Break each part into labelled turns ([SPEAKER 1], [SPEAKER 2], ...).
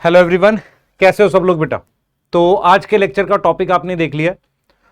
[SPEAKER 1] Hello everyone, कैसे हो सब लोग बेटा। तो आज के लेक्चर का टॉपिक आपने देख लिया।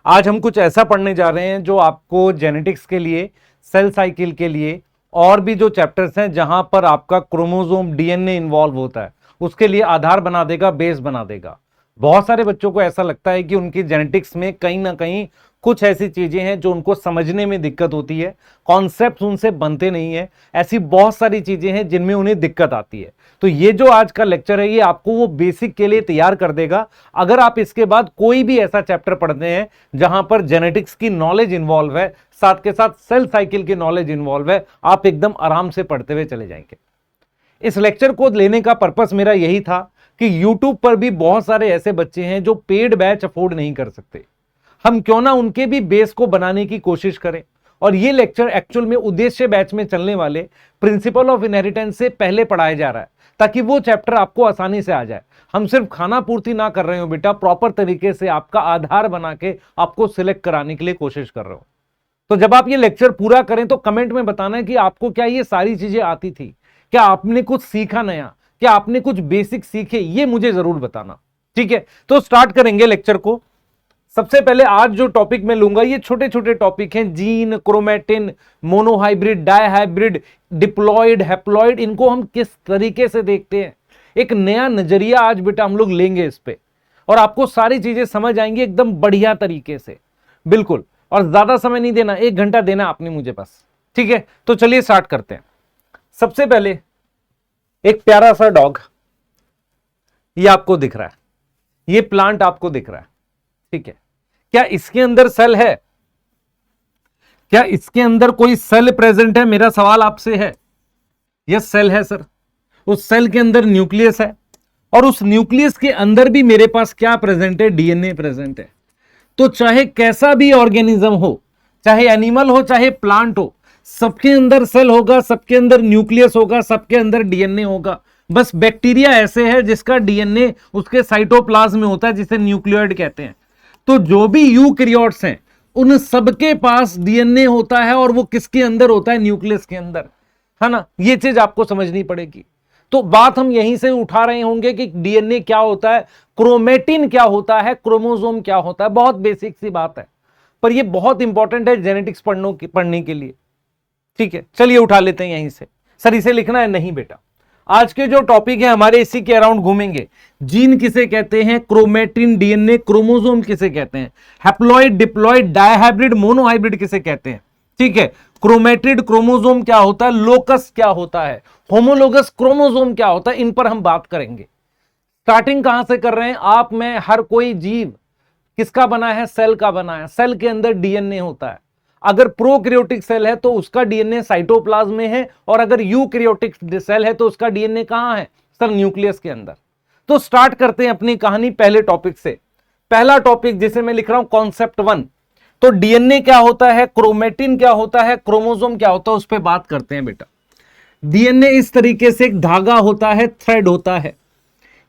[SPEAKER 1] आज हम कुछ ऐसा पढ़ने जा रहे हैं जो आपको जेनेटिक्स के लिए, सेल साइकिल के लिए और भी जो चैप्टर्स हैं जहां पर आपका क्रोमोसोम डीएनए इन्वॉल्व होता है उसके लिए आधार बना देगा, बेस बना देगा। बहुत सारे बच्चों को ऐसा लगता है कि उनकी जेनेटिक्स में कहीं ना कहीं कुछ ऐसी चीजें हैं जो उनको समझने में दिक्कत होती है, कॉन्सेप्ट उनसे बनते नहीं है। ऐसी बहुत सारी चीजें हैं जिनमें उन्हें दिक्कत आती है। तो ये जो आज का लेक्चर है ये आपको वो बेसिक के लिए तैयार कर देगा। अगर आप इसके बाद कोई भी ऐसा चैप्टर पढ़ते हैं जहां पर जेनेटिक्स की नॉलेज इंवॉल्व है, साथ के साथ सेल साइकिल की नॉलेज इंवॉल्व है, आप एकदम आराम से पढ़ते हुए चले जाएंगे। इस लेक्चर को लेने का पर्पस मेरा यही था कि YouTube पर भी बहुत सारे ऐसे बच्चे हैं जो पेड बैच अफोर्ड नहीं कर सकते। हम क्यों ना उनके भी बेस को बनाने की कोशिश करें। और ये लेक्चर एक्चुअल में उद्देश्य बैच में चलने वाले प्रिंसिपल ऑफ इनहेरिटेंस से पहले पढ़ाया जा रहा है ताकि वो चैप्टर आपको आसानी से आ जाए। हम सिर्फ खाना पूर्ति ना कर रहे हो बेटा, प्रॉपर तरीके से आपका आधार बना के आपको सिलेक्ट कराने के लिए कोशिश कर रहे हो। तो जब आप ये लेक्चर पूरा करें तो कमेंट में बताना है कि आपको क्या ये सारी चीजें आती थी, क्या आपने कुछ सीखा नया, क्या आपने कुछ बेसिक सीखे, ये मुझे जरूर बताना। ठीक है, तो स्टार्ट करेंगे लेक्चर को। सबसे पहले आज जो टॉपिक मैं लूंगा ये छोटे छोटे टॉपिक हैं, gene, chromatin, monohybrid, dihybrid, diploid, haploid, इनको हम किस तरीके से देखते हैं। एक नया नजरिया आज बेटा हम लोग लेंगे इस पे और आपको सारी चीजें समझ आएंगी एकदम बढ़िया तरीके से, बिल्कुल। और ज्यादा समय नहीं देना, 1 घंटा देना आपने मुझे बस। ठीक है, तो चलिए स्टार्ट करते हैं। सबसे पहले एक प्यारा सा डॉग ये आपको दिख रहा है, ये प्लांट आपको दिख रहा है। ठीक है, क्या इसके अंदर सेल है? क्या इसके अंदर कोई सेल प्रेजेंट है? मेरा सवाल आपसे है। यस, सेल है सर। उस सेल के अंदर न्यूक्लियस है और उस न्यूक्लियस के अंदर भी मेरे पास क्या प्रेजेंट है? डीएनए प्रेजेंट है। तो चाहे कैसा भी ऑर्गेनिज्म हो, चाहे एनिमल हो चाहे प्लांट हो, सबके अंदर सेल होगा, सबके अंदर न्यूक्लियस होगा, सबके अंदर डीएनए होगा। बस बैक्टीरिया ऐसे है जिसका डीएनए उसके साइटोप्लाज्म में होता है, जिसे न्यूक्लियोइड कहते हैं। तो जो भी यूकैरियोट्स हैं उन सबके पास डीएनए होता है और वो किसके अंदर होता है? न्यूक्लियस के अंदर, है ना। ये चीज आपको समझनी पड़ेगी। तो बात हम यहीं से उठा रहे होंगे कि डीएनए क्या होता है, क्रोमेटिन क्या होता है, क्रोमोसोम क्या होता है। बहुत बेसिक सी बात है पर ये बहुत इंपॉर्टेंट है जेनेटिक्स पढ़ने के लिए। ठीक है, चलिए उठा लेते हैं यहीं से। सर इसे लिखना है? नहीं बेटा, आज के जो टॉपिक है हमारे इसी के अराउंड घूमेंगे। जीन किसे कहते हैं, क्रोमेटिन, डीएनए, क्रोमोसोम किसे कहते हैं, हैप्लॉइड, डिप्लॉइड, डायहाइब्रिड, मोनोहाइब्रिड किसे कहते हैं। ठीक है, क्रोमेटिड क्रोमोसोम क्या होता है, लोकस क्या होता है, होमोलोगस क्रोमोसोम क्या होता है, इन पर हम बात करेंगे। स्टार्टिंग कहां से कर रहे हैं आप, मैं, हर कोई जीव किसका बना है? सेल का बना है। सेल के अंदर डीएनए होता है। अगर प्रोकैरियोटिक सेल है तो उसका डीएनए साइटोप्लाज्म में है और अगर यूकैरियोटिक सेल है तो उसका डीएनए कहां है? सर न्यूक्लियस के अंदर। तो स्टार्ट करते हैं अपनी कहानी पहले टॉपिक से। पहला टॉपिक जिसे मैं लिख रहा हूं कॉन्सेप्ट 1। तो डीएनए क्या होता है, क्रोमेटिन क्या होता है, क्रोमोसोम क्या होता है, उस पर बात करते हैं बेटा। डीएनए इस तरीके से एक धागा होता है, थ्रेड होता है।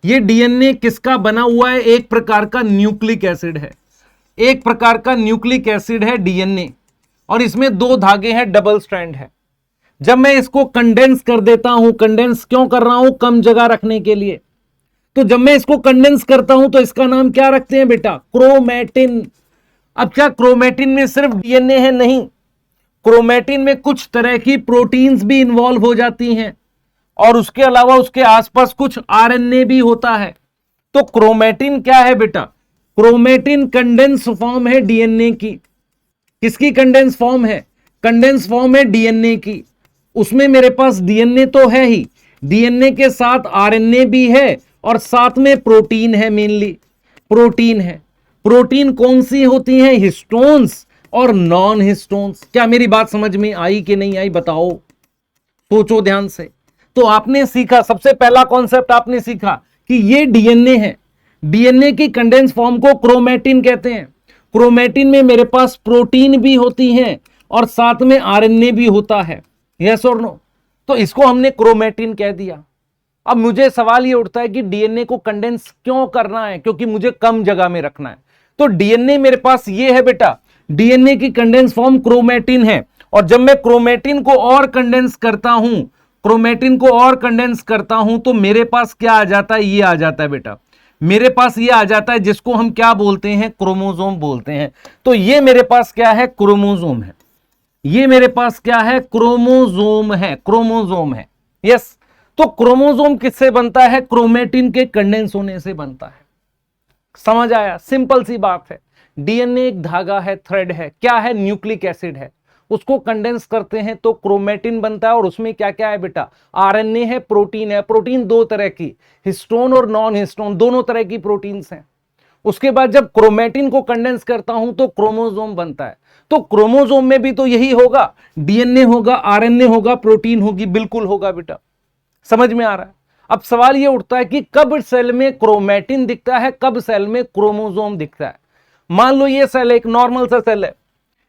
[SPEAKER 1] ये डीएनए किसका बना हुआ है? एक प्रकार का न्यूक्लिक एसिड है, एक प्रकार का न्यूक्लिक एसिड है डीएनए, और इसमें 2 धागे हैं, डबल स्ट्रैंड है। जब मैं इसको कंडेंस कर देता हूं, कंडेंस क्यों कर रहा हूं? कम जगह रखने के लिए। तो जब मैं इसको कंडेंस करता हूं तो इसका नाम क्या रखते हैं बेटा? क्रोमेटिन। अब क्या क्रोमेटिन में सिर्फ डीएनए है? नहीं, क्रोमेटिन में कुछ तरह की प्रोटीन्स भी इन्वॉल्व हो जाती हैं और उसके अलावा उसके आसपास कुछ आरएनए भी होता है। तो क्रोमेटिन क्या है बेटा? क्रोमेटिन कंडेंस फॉर्म है डीएनए की। किसकी कंडेंस फॉर्म है? कंडेंस फॉर्म है डीएनए की। उसमें मेरे पास डीएनए तो है ही, डीएनए के साथ आरएनए भी है और साथ में प्रोटीन है, मेनली प्रोटीन है। प्रोटीन कौन सी होती हैं? हिस्टोन्स और नॉन हिस्टोन्स। क्या मेरी बात समझ में आई कि नहीं आई? बताओ, सोचो ध्यान से। तो आपने सीखा, सबसे पहला कॉन्सेप्ट आपने सीखा कि ये डीएनए है। डीएनए की कंडेंस फॉर्म को क्रोमेटिन कहते हैं। क्रोमेटिन में मेरे पास प्रोटीन भी होती हैं और साथ में आरएनए भी होता है। यस और नो? तो इसको हमने क्रोमेटिन कह दिया। अब मुझे सवाल ये उठता है कि डीएनए को कंडेंस क्यों करना है? क्योंकि मुझे कम जगह में रखना है। तो डीएनए मेरे पास ये है बेटा, डीएनए की कंडेंस फॉर्म क्रोमेटिन है। और जब मैं क्रोमेटिन को और कंडेंस करता हूं क्रोमेटिन को और कंडेंस करता हूं तो मेरे पास क्या आ जाता है, ये आ जाता है बेटा, मेरे पास ये आ जाता है जिसको हम क्या बोलते हैं, क्रोमोसोम बोलते हैं। तो ये मेरे पास क्या है, क्रोमोसोम है, ये मेरे पास क्या है, क्रोमोसोम है, क्रोमोसोम है। यस, तो क्रोमोसोम किससे बनता है, क्रोमेटिन के कंडेंस होने से बनता है। समझ आया, सिंपल सी बात है। डीएनए एक धागा है, थ्रेड है, क्या है, न्यूक्लिक एसिड है, उसको कंडेंस करते हैं तो क्रोमेटिन बनता है। और उसमें क्या क्या है बेटा, आरएनए है, प्रोटीन है। प्रोटीन दो तरह की, हिस्टोन और नॉन हिस्टोन, दोनों तरह की प्रोटीन्स हैं। उसके बाद जब क्रोमेटिन को कंडेंस करता हूं तो क्रोमोसोम बनता है। तो क्रोमोसोम में भी तो यही होगा, डीएनए होगा, आरएनए होगा, प्रोटीन होगी, बिल्कुल होगा बेटा। समझ में आ रहा है। अब सवाल यह उठता है कि कब सेल में क्रोमेटिन दिखता है, कब सेल में क्रोमोसोम दिखता है। मान लो ये सेल एक नॉर्मल सा सेल है,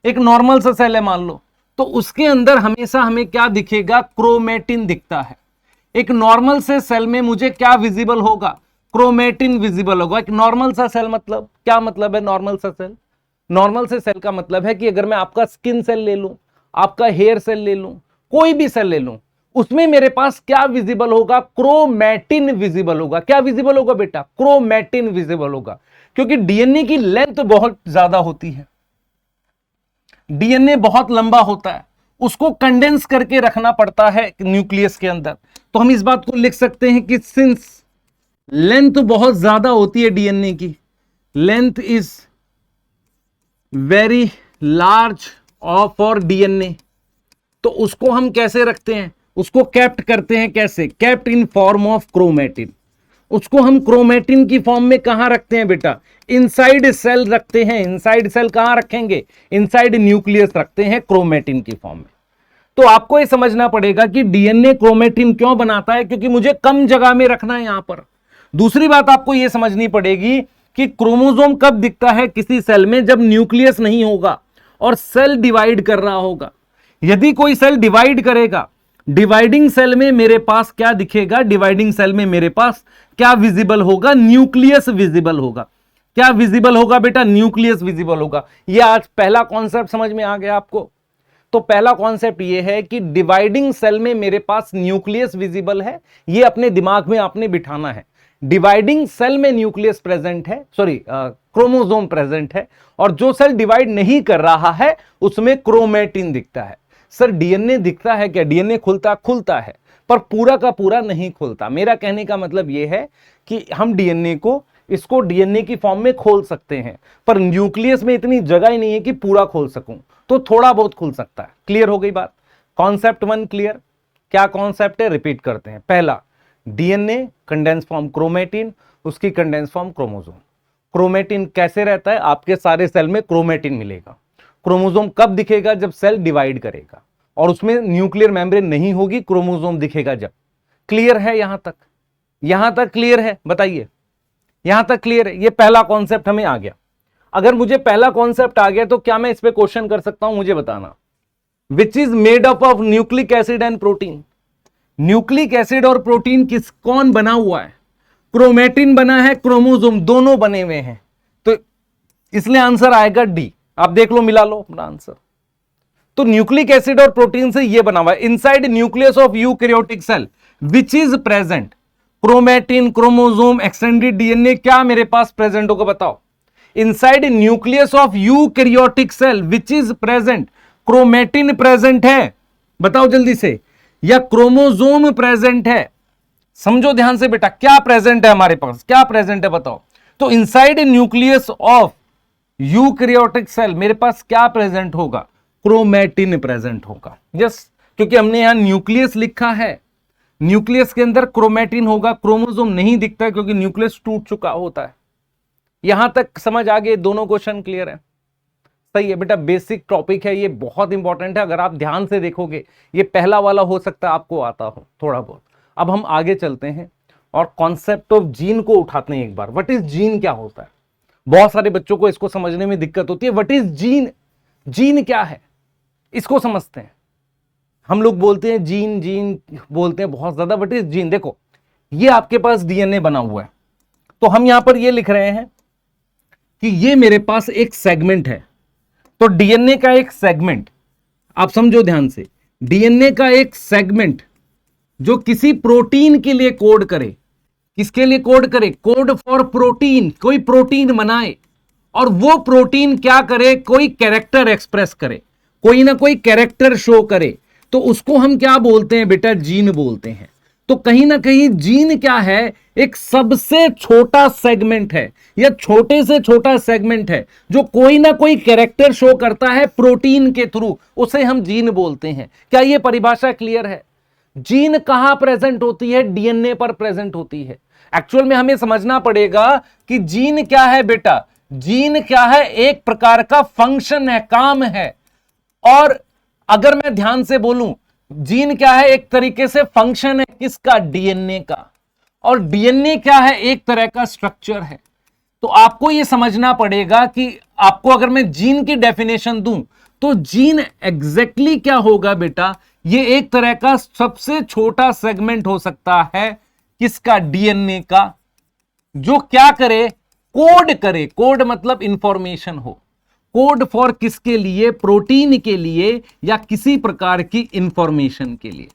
[SPEAKER 1] एक नॉर्मल सा सेल है मान लो, तो उसके अंदर हमेशा हमें क्या दिखेगा, क्रोमेटिन दिखता है। एक नॉर्मल से सेल में मुझे क्या विजिबल होगा, क्रोमेटिन विजिबल होगा। एक नॉर्मल सा सेल मतलब क्या मतलब है, नॉर्मल सा सेल, नॉर्मल से सेल का मतलब है कि अगर मैं आपका स्किन सेल ले लूं, आपका हेयर सेल ले लूं, कोई भी सेल ले लूं, उसमें मेरे पास क्या विजिबल होगा, क्रोमेटिन विजिबल होगा। क्या विजिबल होगा बेटा, क्रोमेटिन विजिबल होगा। क्योंकि डीएनए की लेंथ बहुत ज्यादा होती है, डीएनए बहुत लंबा होता है, उसको कंडेंस करके रखना पड़ता है न्यूक्लियस के अंदर। तो हम इस बात को लिख सकते हैं कि सिंस लेंथ बहुत ज्यादा होती है डीएनए की, length is very large for DNA, तो उसको हम कैसे रखते हैं, उसको कैप्ट करते हैं, कैसे, kept in form of chromatin. उसको हम क्रोमेटिन की फॉर्म में कहां रखते हैं बेटा, इनसाइड सेल रखते हैं। इनसाइड सेल कहां रखेंगे, इनसाइड न्यूक्लियस रखते हैं क्रोमेटिन की फॉर्म में। तो आपको यह समझना पड़ेगा कि डीएनए क्रोमेटिन क्यों बनाता है, क्योंकि मुझे कम जगह में रखना है यहां पर। दूसरी बात आपको यह समझनी पड़ेगी कि क्रोमोसोम कब दिखता है किसी सेल में, जब न्यूक्लियस नहीं होगा और सेल डिवाइड कर रहा होगा। यदि कोई सेल डिवाइड करेगा, डिवाइडिंग सेल में मेरे पास क्या दिखेगा, डिवाइडिंग सेल में मेरे पास क्या विजिबल होगा, न्यूक्लियस विजिबल होगा। क्या विजिबल होगा बेटा, न्यूक्लियस विजिबल होगा। यह आज पहला कॉन्सेप्ट समझ में आ गया आपको। तो पहला कॉन्सेप्ट यह है कि डिवाइडिंग सेल में मेरे पास न्यूक्लियस विजिबल है, यह अपने दिमाग में आपने बिठाना है। डिवाइडिंग सेल में न्यूक्लियस प्रेजेंट है, सॉरी क्रोमोसोम प्रेजेंट है, और जो सेल डिवाइड नहीं कर रहा है उसमें क्रोमेटिन दिखता है। सर डीएनए दिखता है क्या, डीएनए खुलता है, पर पूरा का पूरा नहीं खुलता। मेरा कहने का मतलब यह है कि हम डीएनए को, इसको डीएनए की फॉर्म में खोल सकते हैं, पर न्यूक्लियस में इतनी जगह ही नहीं है कि पूरा खोल सकूं, तो थोड़ा बहुत खुल सकता है। क्लियर हो गई बात, कॉन्सेप्ट वन क्लियर। क्या कॉन्सेप्ट है, रिपीट करते हैं। पहला, डीएनए कंडेंस फॉर्म क्रोमेटिन, उसकी कंडेंस फॉर्म क्रोमोसोम। क्रोमेटिन कैसे रहता है, आपके सारे सेल में क्रोमेटिन मिलेगा। क्रोमोसोम कब दिखेगा, जब सेल डिवाइड करेगा और उसमें न्यूक्लियर मेम्ब्रेन नहीं होगी, क्रोमोसोम दिखेगा जब। क्लियर है यहां तक, यहां तक क्लियर है, बताइए यहां तक क्लियर है। ये पहला कॉन्सेप्ट हमें आ गया। अगर मुझे पहला कॉन्सेप्ट आ गया तो क्या मैं इस पे क्वेश्चन कर सकता हूं, मुझे बताना। Which is made up of nucleic acid and protein. Nucleic acid और प्रोटीन कौन बना हुआ है, क्रोमेटिन बना है, क्रोमोसोम, दोनों बने हुए हैं। तो इसलिए आंसर आएगा डी। आप देख लो, मिला लो अपना आंसर। तो न्यूक्लिक एसिड और प्रोटीन से यह बना हुआ है। Inside nucleus of eukaryotic cell which is present chromatin, chromosome, extended DNA, क्या मेरे पास प्रेजेंट होगा बताओ। Inside nucleus of eukaryotic cell which is present, chromatin present है, बताओ जल्दी से, या क्रोमोसोम प्रेजेंट है। समझो ध्यान से बेटा, क्या प्रेजेंट है हमारे पास, क्या प्रेजेंट है बताओ। तो inside nucleus of eukaryotic cell मेरे पास क्या प्रेजेंट होगा, क्रोमेटिन प्रेजेंट होगा। यस, क्योंकि हमने यहां न्यूक्लियस लिखा है, न्यूक्लियस के अंदर क्रोमेटिन होगा। क्रोमोसोम नहीं दिखता है क्योंकि न्यूक्लियस टूट चुका होता है। यहां तक समझ आ गए, दोनों क्वेश्चन क्लियर है, सही है बेटा। बेसिक टॉपिक है ये, बहुत इंपॉर्टेंट है। अगर आप ध्यान से देखोगे, ये पहला वाला हो सकता है आपको आता हो थोड़ा बहुत। अब हम आगे चलते हैं और कॉन्सेप्ट ऑफ जीन को उठाते हैं एक बार। व्हाट इज जीन, क्या होता है। बहुत सारे बच्चों को इसको समझने में दिक्कत होती है। व्हाट इज जीन, जीन क्या है, इसको समझते हैं। हम लोग बोलते हैं जीन, जीन बोलते हैं बहुत ज्यादा। व्हाट इज जीन, देखो ये आपके पास डीएनए बना हुआ है, तो हम यहां पर ये लिख रहे हैं कि ये मेरे पास एक सेगमेंट है। तो डीएनए का एक सेगमेंट, आप समझो ध्यान से, डीएनए का एक सेगमेंट जो किसी प्रोटीन के लिए कोड करे, किसके लिए कोड करे, कोड फॉर प्रोटीन, कोई प्रोटीन बनाए और वो प्रोटीन क्या करे, कोई कैरेक्टर एक्सप्रेस करे, कोई ना कोई कैरेक्टर शो करे, तो उसको हम क्या बोलते हैं बेटा, जीन बोलते हैं। तो कहीं ना कहीं जीन क्या है, एक सबसे छोटा सेगमेंट है या छोटे से छोटा सेगमेंट है जो कोई ना कोई कैरेक्टर शो करता है प्रोटीन के थ्रू, उसे हम जीन बोलते हैं। क्या यह परिभाषा क्लियर है? जीन कहां प्रेजेंट होती है, डीएनए पर प्रेजेंट होती है। एक्चुअल में हमें समझना पड़ेगा कि जीन क्या है बेटा, जीन क्या है, एक प्रकार का फंक्शन है, काम है। और अगर मैं ध्यान से बोलूं, जीन क्या है, एक तरीके से फंक्शन है किसका, डीएनए का। और डीएनए क्या है, एक तरह का स्ट्रक्चर है। तो आपको यह समझना पड़ेगा कि आपको अगर मैं जीन की डेफिनेशन दूं तो जीन एग्जैक्टली क्या होगा बेटा, ये एक तरह का सबसे छोटा सेगमेंट हो सकता है किसका, डीएनए का, जो क्या करे, कोड करे। कोड मतलब इंफॉर्मेशन हो, कोड फॉर किसके लिए, प्रोटीन के लिए या किसी प्रकार की इंफॉर्मेशन के लिए,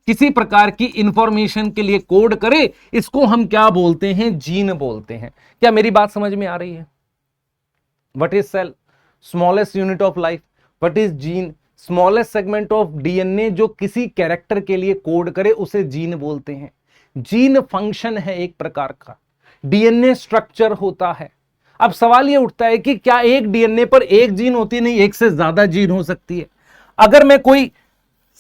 [SPEAKER 1] किसी प्रकार की इंफॉर्मेशन के लिए कोड करे। इसको हम क्या बोलते हैं, जीन बोलते हैं। क्या मेरी बात समझ में आ रही है? What is cell, smallest unit of life. What is gene, smallest segment of DNA जो किसी कैरेक्टर के लिए कोड करे, उसे जीन बोलते हैं। जीन फंक्शन है एक प्रकार का, डीएनए स्ट्रक्चर होता है। अब सवाल यह उठता है कि क्या एक डीएनए पर एक जीन होती है? नहीं, एक से ज्यादा जीन हो सकती है। अगर मैं कोई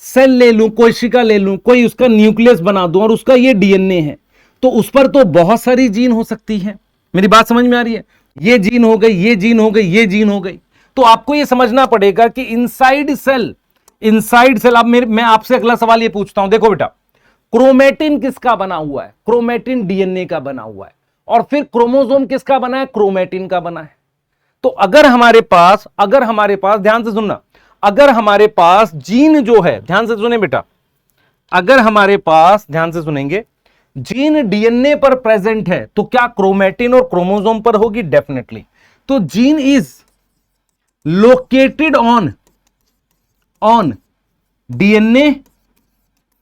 [SPEAKER 1] सेल ले लूं, कोशिका ले लूं, कोई उसका न्यूक्लियस बना दूं और उसका ये डीएनए है, तो उस पर तो बहुत सारी जीन हो सकती है। मेरी बात समझ में आ रही है? ये जीन हो गई, ये जीन हो गई, ये जीन हो गई। तो आपको यह समझना पड़ेगा कि इनसाइड सेल, अब मैं आपसे अगला सवाल यह पूछता हूं, देखो बेटा, क्रोमेटिन किसका बना हुआ है? क्रोमेटिन डीएनए का बना हुआ है। और फिर क्रोमोसोम किसका बना है? क्रोमेटिन का बना है। तो अगर हमारे पास ध्यान से सुनना, अगर हमारे पास जीन जो है, ध्यान से सुने बेटा, अगर हमारे पास, ध्यान से सुनेंगे, जीन डीएनए पर प्रेजेंट है तो क्या क्रोमेटिन और क्रोमोसोम पर होगी? डेफिनेटली। तो gene is located on DNA,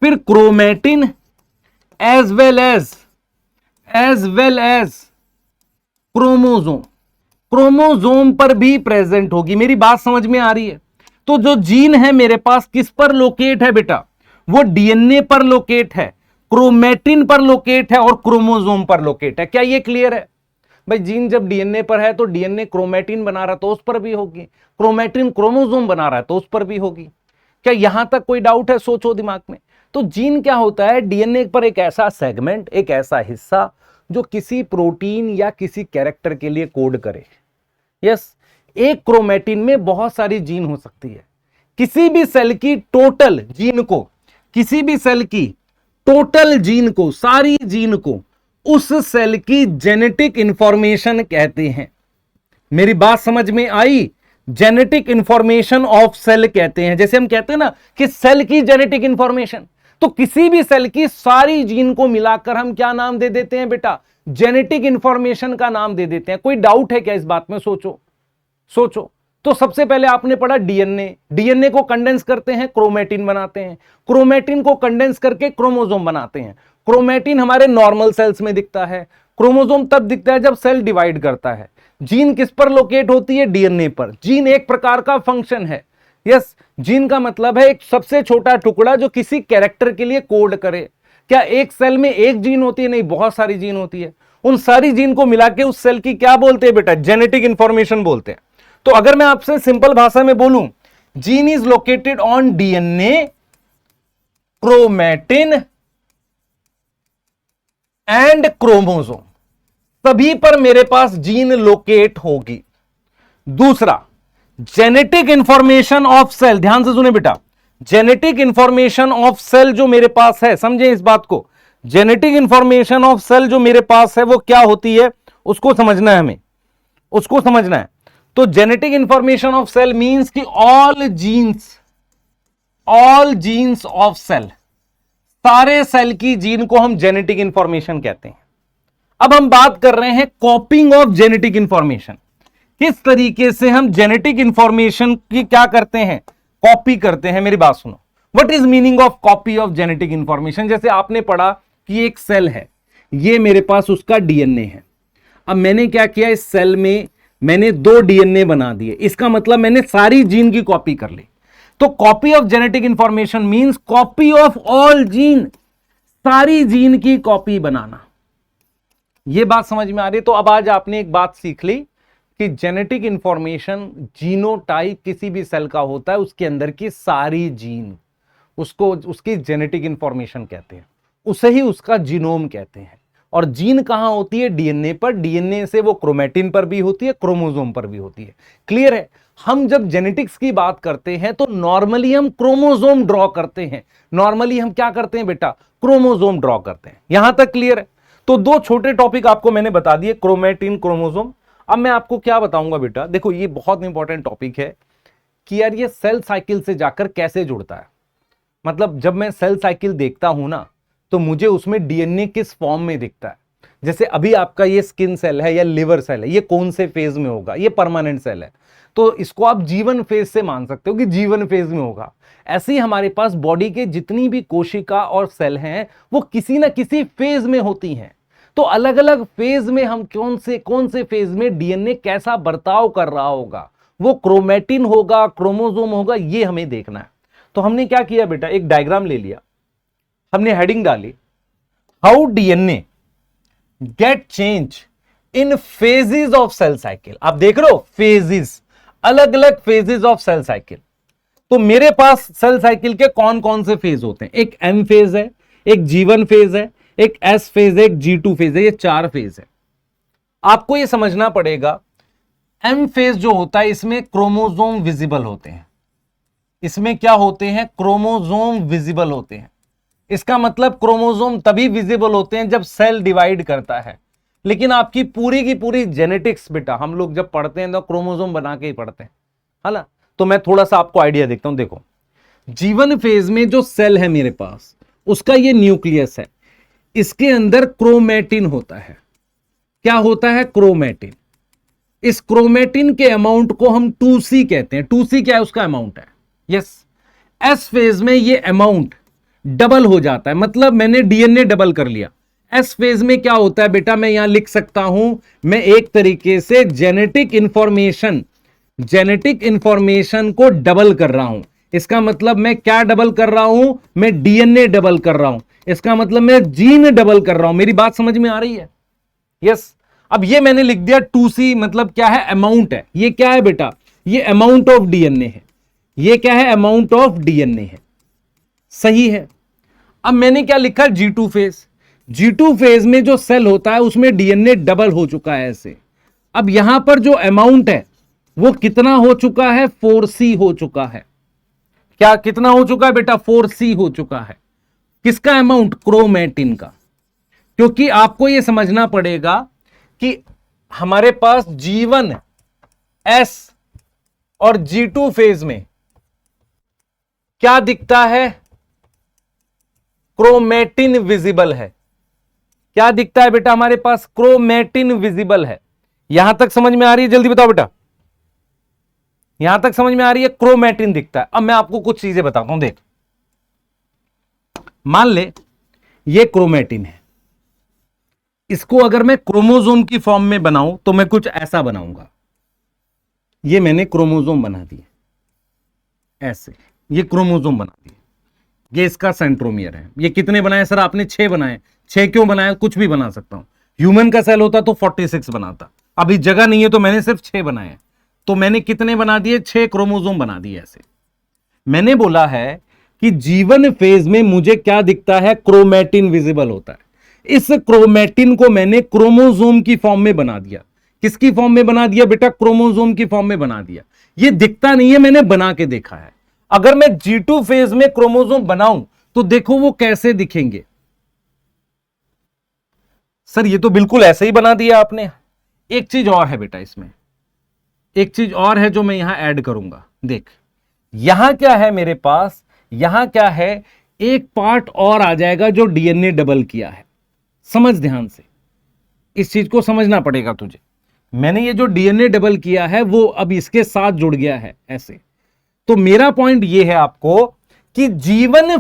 [SPEAKER 1] फिर chromatin as well as chromosome पर भी प्रेजेंट होगी। मेरी बात समझ में आ रही है? तो जो जीन है मेरे पास किस पर लोकेट है बेटा? वो डीएनए पर लोकेट है, क्रोमेटिन पर लोकेट है और क्रोमोसोम पर लोकेट है। क्या ये क्लियर है भाई? जीन जब डीएनए पर है तो डीएनए क्रोमेटिन बना रहा है तो उस पर भी होगी, क्रोमेटिन क्रोमोसोम बना रहा है तो उस पर भी होगी। क्या यहां तक कोई डाउट है? सोचो दिमाग में। तो जीन क्या होता है? डीएनए पर एक ऐसा सेगमेंट, एक ऐसा हिस्सा जो किसी प्रोटीन या किसी कैरेक्टर के लिए कोड करे। यस, एक क्रोमेटिन में बहुत सारी जीन हो सकती है। किसी भी सेल की टोटल जीन को, किसी भी सेल की टोटल जीन को, सारी जीन को उस सेल की जेनेटिक इंफॉर्मेशन कहते हैं। मेरी बात समझ में आई? जेनेटिक इंफॉर्मेशन ऑफ सेल कहते हैं। जैसे हम कहते हैं ना कि सेल की जेनेटिक इंफॉर्मेशन, तो किसी भी सेल की सारी जीन को मिलाकर हम क्या नाम दे देते हैं बेटा? जेनेटिक इंफॉर्मेशन का नाम दे देते हैं। कोई डाउट है क्या इस बात में? सोचो। तो सबसे पहले आपने पढ़ा डीएनए, डीएनए को कंडेंस करते हैं, क्रोमेटिन बनाते हैं, क्रोमेटिन को कंडेंस करके क्रोमोसोम बनाते हैं। क्रोमेटिन हमारे नॉर्मल सेल्स में दिखता है, क्रोमोसोम तब दिखता है जब सेल डिवाइड करता है। जीन किस पर लोकेट होती है? डीएनए पर। जीन एक प्रकार का फंक्शन है। यस, जीन का मतलब है एक सबसे छोटा टुकड़ा जो किसी कैरेक्टर के लिए कोड करे। क्या एक सेल में एक जीन होती है? नहीं, बहुत सारी जीन होती है। उन सारी जीन को मिला के उस सेल की क्या बोलते हैं बेटा? जेनेटिक इंफॉर्मेशन बोलते हैं। तो अगर मैं आपसे सिंपल भाषा में बोलूं, gene is located on DNA, chromatin and chromosome, सभी पर मेरे पास जीन लोकेट होगी। दूसरा, जेनेटिक इंफॉर्मेशन ऑफ सेल, ध्यान से सुने बेटा, जेनेटिक इंफॉर्मेशन ऑफ सेल जो मेरे पास है, समझे इस बात को, जेनेटिक इंफॉर्मेशन ऑफ सेल जो मेरे पास है वो क्या होती है, उसको समझना है हमें, उसको समझना है। तो genetic information of cell means कि ऑल जीन्स ऑफ सेल, सारे सेल की जीन को हम जेनेटिक इंफॉर्मेशन कहते हैं। अब हम बात कर रहे हैं कॉपिंग ऑफ जेनेटिक इंफॉर्मेशन। किस तरीके से हम जेनेटिक इंफॉर्मेशन की क्या करते हैं? कॉपी करते हैं। मेरी बात सुनो, what is meaning of copy of genetic information? जैसे आपने पढ़ा कि एक सेल है, ये मेरे पास उसका डीएनए है। अब मैंने क्या किया, इस सेल में मैंने 2 डीएनए बना दिए, इसका मतलब मैंने सारी जीन की कॉपी कर ली। तो copy of genetic information means copy of all gene, सारी जीन की कॉपी बनाना। यह बात समझ में आ रही है? तो अब आज आपने एक बात सीख ली कि जेनेटिक इंफॉर्मेशन जीनोटाइप किसी भी सेल का होता है, उसके अंदर की सारी जीन, उसको उसकी जेनेटिक इंफॉर्मेशन कहते हैं, उसे ही उसका जीनोम कहते हैं। और जीन कहां होती है? डीएनए पर। डीएनए से वो क्रोमेटिन पर भी होती है, क्रोमोसोम पर भी होती है। क्लियर है? हम जब जेनेटिक्स की बात करते हैं तो नॉर्मली हम क्रोमोसोम ड्रॉ करते हैं। नॉर्मली हम क्या करते हैं बेटा? क्रोमोसोम ड्रॉ करते हैं। यहां तक क्लियर है? तो 2 छोटे टॉपिक आपको मैंने बता दिए, क्रोमेटिन, क्रोमोसोम। अब मैं आपको क्या बताऊंगा बेटा, देखो ये बहुत इंपॉर्टेंट टॉपिक है कि यार ये सेल साइकिल से जाकर कैसे जुड़ता है। मतलब जब मैं सेल साइकिल देखता हूं ना, तो मुझे उसमें डीएनए किस फॉर्म में दिखता है। जैसे अभी आपका ये स्किन सेल है या लिवर सेल है, ये कौन से फेज में होगा? ये परमानेंट सेल है, तो इसको आप जीवन फेज से मान सकते हो कि जीवन फेज में होगा। ऐसे ही हमारे पास बॉडी के जितनी भी कोशिका और सेल हैं, वो किसी ना किसी फेज में होती हैं। तो अलग अलग फेज में हम कौन से फेज में डीएनए कैसा बर्ताव कर रहा होगा, वो क्रोमेटिन होगा, क्रोमोसोम होगा, ये हमें देखना है। तो हमने क्या किया बेटा, एक डायग्राम ले लिया, हमने हेडिंग डाली, how DNA get change in phases of cell cycle. आप देख रहे हो फेजेस, अलग अलग फेजेस ऑफ सेल साइकिल। तो मेरे पास सेल साइकिल के कौन कौन से फेज होते हैं? एक एम फेज है, एक G1 फेज है, एक S फेज है, एक G2 फेज है, ये 4 फेज है। आपको ये समझना पड़ेगा, एम फेज जो होता है इसमें क्रोमोसोम विजिबल होते हैं। इसमें क्या होते हैं? क्रोमोसोम विजिबल होते हैं। इसका मतलब क्रोमोसोम तभी विजिबल होते हैं जब सेल डिवाइड करता है। लेकिन आपकी पूरी की पूरी जेनेटिक्स बेटा हम लोग जब पढ़ते हैं तो क्रोमोसोम बना के ही पढ़ते हैं, है ना? तो मैं थोड़ा सा आपको आइडिया देखता हूं। देखो, जीवन फेज में जो सेल है मेरे पास, उसका ये न्यूक्लियस है, इसके अंदर क्रोमेटिन होता है। क्या होता है? क्रोमेटिन। इस क्रोमेटिन के अमाउंट को हम 2C कहते हैं। 2C क्या है? उसका अमाउंट है। यस। एस फेज में ये अमाउंट डबल हो जाता है, मतलब मैंने डीएनए डबल कर लिया। एस फेज में क्या होता है बेटा, मैं यहां लिख सकता हूं, मैं एक तरीके से जेनेटिक इंफॉर्मेशन को डबल कर रहा हूं। इसका मतलब मैं क्या डबल कर रहा हूं? मैं डीएनए डबल कर रहा हूं। इसका मतलब मैं जीन डबल कर रहा हूं। मेरी बात समझ में आ रही है? यस। अब ये मैंने लिख दिया 2C, मतलब क्या है? अमाउंट है। ये क्या है बेटा? ये अमाउंट ऑफ डीएनए है। ये क्या है? अमाउंट ऑफ डीएनए है। सही है। अब मैंने क्या लिखा? G2 phase. G2 फेज में जो सेल होता है उसमें डीएनए डबल हो चुका है ऐसे। अब यहां पर जो अमाउंट है वो कितना हो चुका है? 4C हो चुका है। क्या कितना हो चुका है बेटा? 4C हो चुका है। किसका अमाउंट? क्रोमेटिन का। क्योंकि आपको यह समझना पड़ेगा कि हमारे पास G1, S और G2 फेज में क्या दिखता है? क्रोमेटिन विजिबल है। क्या दिखता है बेटा हमारे पास? क्रोमेटिन विजिबल है। यहां तक समझ में आ रही है? जल्दी बताओ बेटा, यहां तक समझ में आ रही है? क्रोमेटिन दिखता है। अब मैं आपको कुछ चीजें बताता हूं। देख, मान ले ये क्रोमेटिन है, इसको अगर मैं क्रोमोसोम की फॉर्म में बनाऊं तो मैं कुछ ऐसा बनाऊंगा। ये मैंने क्रोमोसोम बना दिए ऐसे, ये क्रोमोसोम बना दिए। ये इसका सेंट्रोमियर है। ये कितने बनाए सर आपने? 6 बनाए। 6 क्यों बनाए? कुछ भी बना सकता हूं। ह्यूमन का सेल होता तो 46 बनाता। अभी जगह नहीं है तो मैंने सिर्फ 6 बनाए। तो मैंने कितने बना दिए? 6 क्रोमोसोम बना दिए ऐसे। मैंने बोला है कि जीवन फेज में मुझे क्या दिखता है? क्रोमेटिन विजिबल होता है। इस क्रोमेटिन को मैंने क्रोमोसोम की फॉर्म में बना दिया। किसकी फॉर्म में बना दिया बेटा? क्रोमोसोम की फॉर्म में बना दिया। ये दिखता नहीं है, मैंने बना के देखा है। अगर मैं G2 फेज में क्रोमोसोम बनाऊं तो देखो वो कैसे दिखेंगे। सर ये तो बिल्कुल ऐसे ही बना दिया आपने। एक चीज और है बेटा इसमें, एक चीज और है जो मैं यहां ऐड करूंगा। देख, यहां क्या है मेरे पास? यहां क्या है? एक पार्ट और आ जाएगा जो डीएनए डबल किया है। समझ ध्यान से, इस चीज को समझना पड़ेगा तुझे। मैंने ये जो डीएनए डबल किया है वो अब इसके साथ जुड़ गया है ऐसे। तो मेरा पॉइंट ये है आपको कि जीवन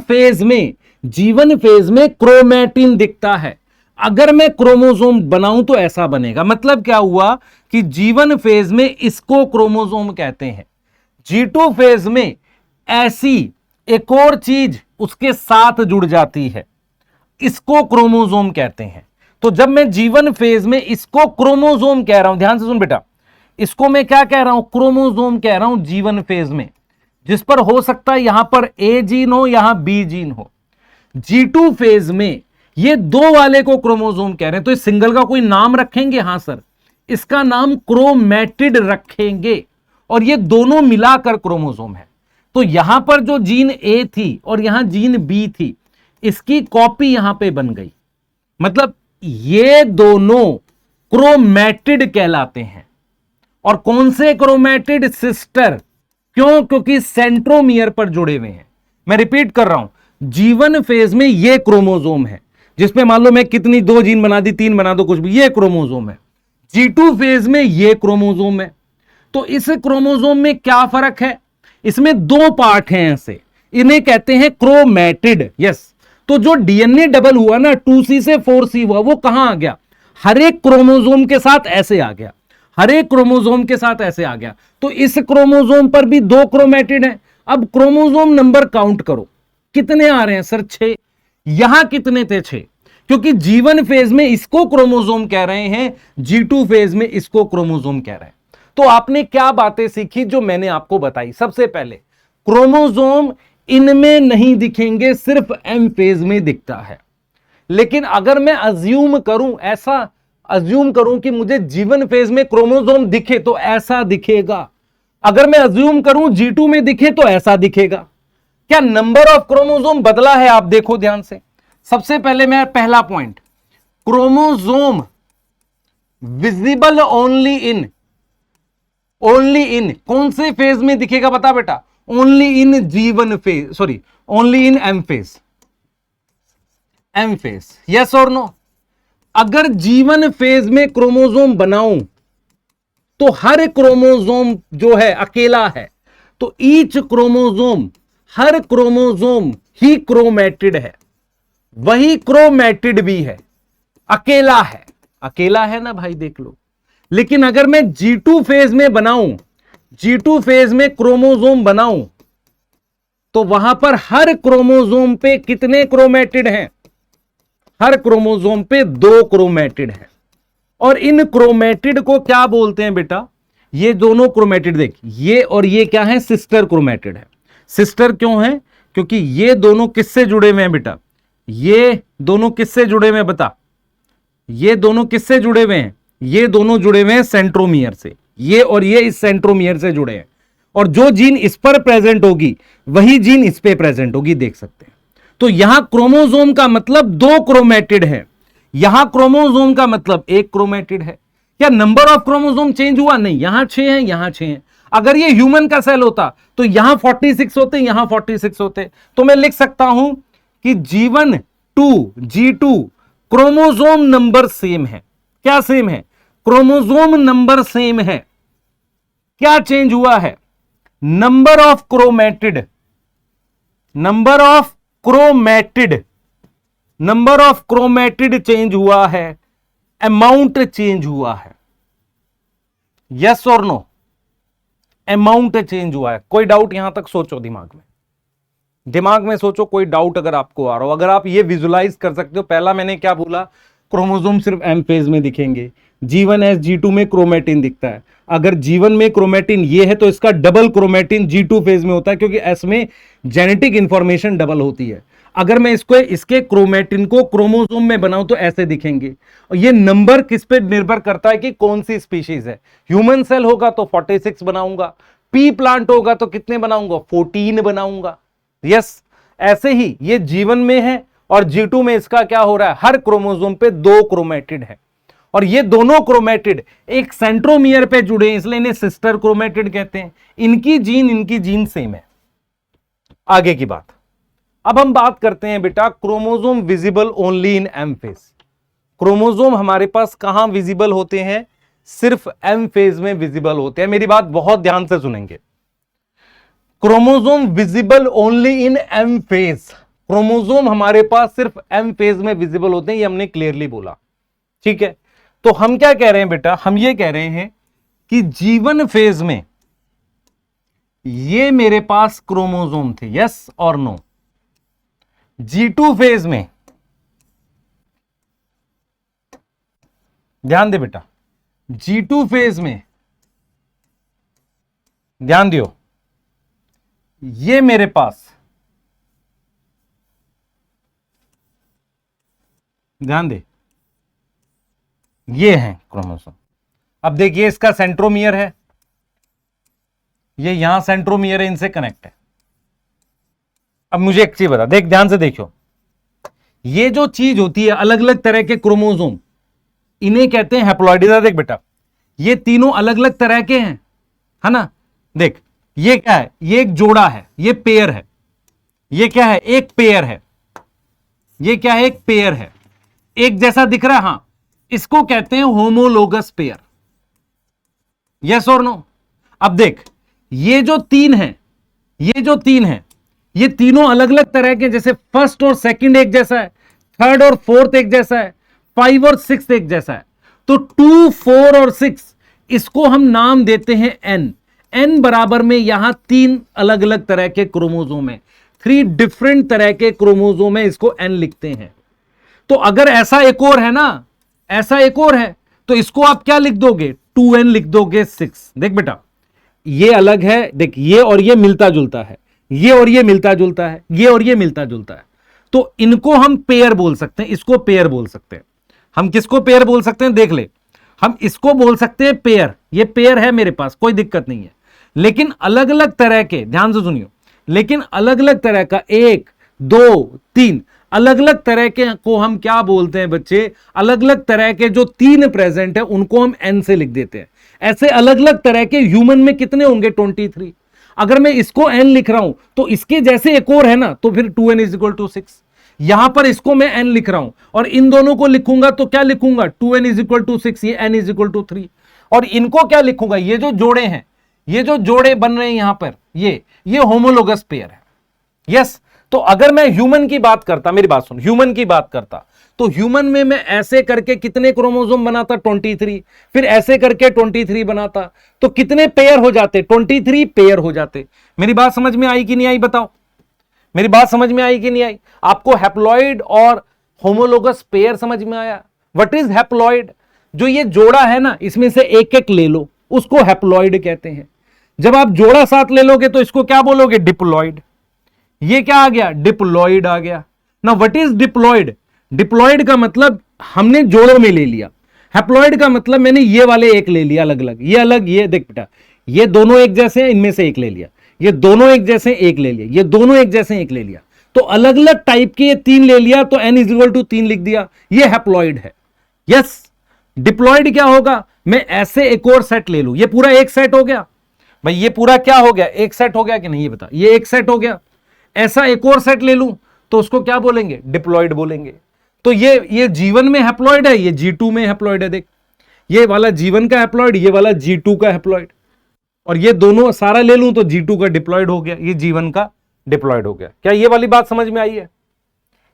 [SPEAKER 1] फेज में क्रोमैटिन दिखता है। अगर मैं क्रोमोसोम बनाऊं तो ऐसा बनेगा। मतलब क्या हुआ कि जीवन फेज में इसको क्रोमोसोम कहते हैं, G2 फेज में ऐसी एक और चीज उसके साथ जुड़ जाती है, इसको क्रोमोसोम कहते हैं। तो जब मैं जीवन फेज में इसको क्रोमोसोम कह रहा हूं, ध्यान से सुन बेटा, इसको मैं क्या कह रहा हूं, क्रोमोसोम कह रहा हूं जीवन फेज में, जिस पर हो सकता है यहां पर ए जीन हो, यहां बी जीन हो। G2 फेज में ये दो वाले को क्रोमोसोम कह रहे हैं। तो इस सिंगल का कोई नाम रखेंगे? हां सर, इसका नाम क्रोमैटिड रखेंगे, और ये दोनों मिलाकर क्रोमोसोम है। तो यहां पर जो जीन ए थी और यहां जीन बी थी, इसकी कॉपी यहां पे बन गई। मतलब ये दोनों क्रोमैटिड कहलाते हैं। और कौन से क्रोमैटिड? सिस्टर। क्यों? क्योंकि सेंट्रोमियर पर जुड़े हुए हैं। मैं रिपीट कर रहा हूं, जीवन फेज में ये क्रोमोसोम है, जिसमें मान लो मैं कितनी 2 जीन बना दी, 3 बना दो, कुछ भी, ये क्रोमोसोम है। G2 फेज में ये क्रोमोसोम है। तो इस क्रोमोसोम में क्या फर्क है? इसमें 2 पार्ट हैं ऐसे, इन्हें कहते हैं क्रोमैटिड। यस। तो जो डीएनए डबल हुआ ना, 2C से 4C हुआ, वो कहां आ गया? हर एक क्रोमोसोम के साथ ऐसे आ गया, हर एक क्रोमोसोम के साथ ऐसे आ गया। तो इस क्रोमोसोम पर भी 2 क्रोमैटिड हैं। अब क्रोमोसोम नंबर काउंट करो, कितने आ रहे हैं सर? 6। यहां कितने थे? 6। क्योंकि जीवन फेज में इसको क्रोमोसोम कह रहे हैं, G2 फेज में इसको क्रोमोसोम कह रहे हैं। तो आपने क्या बातें सीखी जो मैंने आपको बताई? सबसे पहले, क्रोमोसोम इनमें नहीं दिखेंगे, सिर्फ M फेज में दिखता है। लेकिन अगर मैं अज्यूम करूं, ऐसा अज्यूम करूं कि मुझे जीवन फेज में क्रोमोसोम दिखे तो ऐसा दिखेगा। अगर मैं अज्यूम करूं G2 में दिखे तो ऐसा दिखेगा। क्या नंबर ऑफ क्रोमोसोम बदला है? आप देखो ध्यान से। सबसे पहले मैं पहला पॉइंट, क्रोमोसोम विजिबल ओनली इन कौन से फेज में दिखेगा? बता बेटा। Only in G one phase, sorry, only in M phase. Yes और नो? अगर जीवन फेज में क्रोमोसोम बनाऊं तो हर क्रोमोसोम जो है अकेला है, तो ईच क्रोमोसोम, हर क्रोमोसोम ही क्रोमैटिड है, वही क्रोमैटिड भी है, अकेला है। अकेला है ना भाई, देख लो। लेकिन अगर मैं G2 फेज में बनाऊं, G2 फेज में क्रोमोसोम बनाऊं, तो वहां पर हर क्रोमोसोम पे कितने क्रोमैटिड हैं? हर क्रोमोसोम पे 2 क्रोमैटिड हैं। और इन क्रोमैटिड को क्या बोलते हैं बेटा? ये दोनों क्रोमैटिड, देख, ये और ये क्या है? सिस्टर क्रोमैटिड है। सिस्टर क्यों है? क्योंकि ये दोनों किससे जुड़े हुए हैं बेटा? ये दोनों किससे जुड़े हुए हैं? बता। ये दोनों किससे जुड़े हुए हैं? ये दोनों जुड़े हुए हैं सेंट्रोमियर से। ये और ये इस सेंट्रोमियर से जुड़े हैं, और जो जीन इस पर प्रेजेंट होगी वही जीन इस पे प्रेजेंट होगी, देख सकते हैं। तो यहां क्रोमोसोम का मतलब 2 क्रोमैटिड है, यहां क्रोमोसोम का मतलब 1 क्रोमैटिड है। क्या नंबर ऑफ क्रोमोसोम चेंज हुआ? नहीं, यहां 6 हैं, यहां 6 हैं। अगर ये ह्यूमन का सेल होता तो यहां 46 होते, यहां 46 होते। तो मैं लिख सकता हूं कि G2 क्रोमोसोम नंबर सेम है। क्या सेम है? क्रोमोसोम नंबर सेम है। क्या चेंज हुआ है? Number of chromatid, number of chromatid change हुआ है, अमाउंट चेंज हुआ है। यस और नो? अमाउंट चेंज हुआ है। कोई डाउट यहां तक? सोचो दिमाग में सोचो, कोई डाउट अगर आपको आ रहा हो। अगर आप ये विजुलाइज कर सकते हो, पहला मैंने क्या बोला, क्रोमोसोम सिर्फ एम फेज में दिखेंगे, G1 S G2 में क्रोमैटिन दिखता है। अगर G1 में क्रोमैटिन ये है तो इसका डबल क्रोमैटिन G2 फेज में होता है, क्योंकि S में जेनेटिक इंफॉर्मेशन डबल होती है। अगर मैं इसके क्रोमैटिन को क्रोमोसोम में बनाऊं तो ऐसे दिखेंगे। और ये नंबर किस पे निर्भर करता है कि कौन सी स्पीशीज है। ह्यूमन सेल होगा तो 46 बनाऊंगा, पी प्लांट होगा तो कितने बनाऊंगा? 14 बनाऊंगा। यस, ऐसे ही ये G1 में है और G2 में इसका क्या हो रहा है? हर क्रोमोसोम पे 2 क्रोमैटिड है, और ये दोनों क्रोमैटिड एक सेंट्रोमियर पे जुड़े हैं, इसलिए इन्हें सिस्टर क्रोमैटिड कहते हैं। इनकी जीन सेम है। आगे की बात, अब हम बात करते हैं बेटा chromosome visible only in M phase. Chromosome हमारे पास कहां विजिबल होते हैं? सिर्फ एम फेज में विजिबल होते हैं। मेरी बात बहुत ध्यान से सुनेंगे। Chromosome visible only in M phase, chromosome हमारे पास सिर्फ एम फेज में विजिबल होते हैं, ये हमने क्लियरली बोला। ठीक है, तो हम क्या कह रहे हैं बेटा, हम ये कह रहे हैं कि जीवन फेज में ये मेरे पास क्रोमोसोम थे, यस और नो। G2 फेज में, ध्यान दे बेटा, G2 फेज में ध्यान दियो, ये मेरे पास, ध्यान दे, ये है क्रोमोसोम। अब देखिए इसका सेंट्रोमियर है, ये यहां सेंट्रोमियर है, इनसे कनेक्ट है। अब मुझे एक चीज बता, देख ध्यान से देखियो, ये जो चीज होती है अलग अलग तरह के क्रोमोसोम, इन्हें कहते हैं हैप्लॉइड। देख बेटा, ये तीनों अलग अलग तरह के हैं, है ना। देख ये क्या है, ये एक जोड़ा है, ये पेयर है। ये क्या है, एक पेयर है। ये क्या है, एक पेयर है, एक जैसा दिख रहा है, हां, इसको कहते हैं होमोलोगस पेयर, यस और नो। अब देख, ये जो तीन है, ये जो तीन है, ये तीनों अलग अलग तरह के, जैसे फर्स्ट और सेकंड एक जैसा है, थर्ड और फोर्थ एक जैसा है, 5 और 6 एक जैसा है। तो 2, 4 और 6, इसको हम नाम देते हैं एन। एन बराबर में यहां 3 अलग अलग तरह के क्रोमोसोम है, 3 डिफरेंट तरह के क्रोमोसोम है, इसको एन लिखते हैं। तो अगर ऐसा एक और है ना, ऐसा एक और है, तो इसको आप क्या लिख दोगे, 2n लिख दोगे 6। देख बेटा, ये अलग है, देख ये और ये मिलता जुलता है, ये और ये मिलता जुलता है, ये और ये मिलता जुलता है, तो इनको हम पेयर बोल सकते हैं, इसको पेयर बोल सकते हैं। हम किसको पेयर बोल सकते हैं, देख ले, हम इसको बोल सकते हैं पेयर, ये पेयर है मेरे पास, कोई दिक्कत नहीं है। लेकिन अलग अलग तरह के, ध्यान से सुनियो, लेकिन अलग अलग तरह का 1, 2, 3 अलग अलग तरह के को हम क्या बोलते हैं बच्चे, अलग अलग तरह के जो 3 प्रेजेंट है उनको हम एन से लिख देते हैं। ऐसे अलग अलग तरह के ह्यूमन में कितने होंगे, 23। अगर मैं इसको एन लिख रहा हूं तो इसके जैसे एक और है ना, तो फिर 2n = 6। यहां पर इसको मैं एन लिख रहा हूं और इन दोनों को लिखूंगा तो क्या लिखूंगा, 2n = 6, ये n = 3। और इनको क्या लिखूंगा, ये जो जोड़े हैं, ये जो जोड़े बन रहे हैं यहां पर, ये होमोलोगस पेयर है, यस। तो अगर मैं ह्यूमन की बात करता, मेरी बात सुन, ह्यूमन की बात करता, तो ह्यूमन में मैं ऐसे करके कितने क्रोमोसोम बनाता, 23, फिर ऐसे करके 23 बनाता, तो कितने पेयर हो जाते, 23 पेयर हो जाते। मेरी बात समझ में आई कि नहीं आई, बताओ, मेरी बात समझ में आई कि नहीं आई? आपको हैप्लॉइड और होमोलोगस पेयर समझ में आया? What is haploid? जो ये जोड़ा है ना, इसमें से एक एक ले लो, उसको हैप्लॉइड कहते हैं। जब आप जोड़ा साथ ले लोगे तो इसको क्या बोलोगे, डिप्लॉइड। ये क्या आ गया, डिप्लॉइड आ गया ना। What is diploid? डिप्लॉइड का मतलब हमने जोड़ों में ले लिया, हैप्लॉइड का मतलब मैंने ये वाले एक ले लिया अलग अलग, ये अलग, ये देख बेटा, ये दोनों एक जैसे हैं, इनमें से एक ले लिया, ये दोनों एक जैसे एक ले लिया, ये दोनों एक जैसे एक ले लिया, तो अलग अलग टाइप के ये 3 ले लिया, तो n = 3 लिख दिया, ये हैप्लॉइड है, यस। डिप्लॉइड क्या होगा, मैं ऐसे एक और सेट ले लूं, ये पूरा एक सेट हो गया भाई, ये पूरा क्या हो गया, एक सेट हो गया कि नहीं, ये बता, ये एक सेट हो गया। ऐसा एक और सेट ले लूं तो उसको क्या बोलेंगे, डिप्लॉइड बोलेंगे। तो ये जीवन में हैप्लॉइड है, ये G2 में हैप्लॉइड है। देख, ये वाला जीवन का हैप्लॉइड, ये वाला G2 का हैप्लॉइड, और ये दोनों सारा ले लूं तो G2 का डिप्लॉइड हो गया, ये जीवन का डिप्लॉइड हो गया। क्या ये वाली बात समझ में आई है?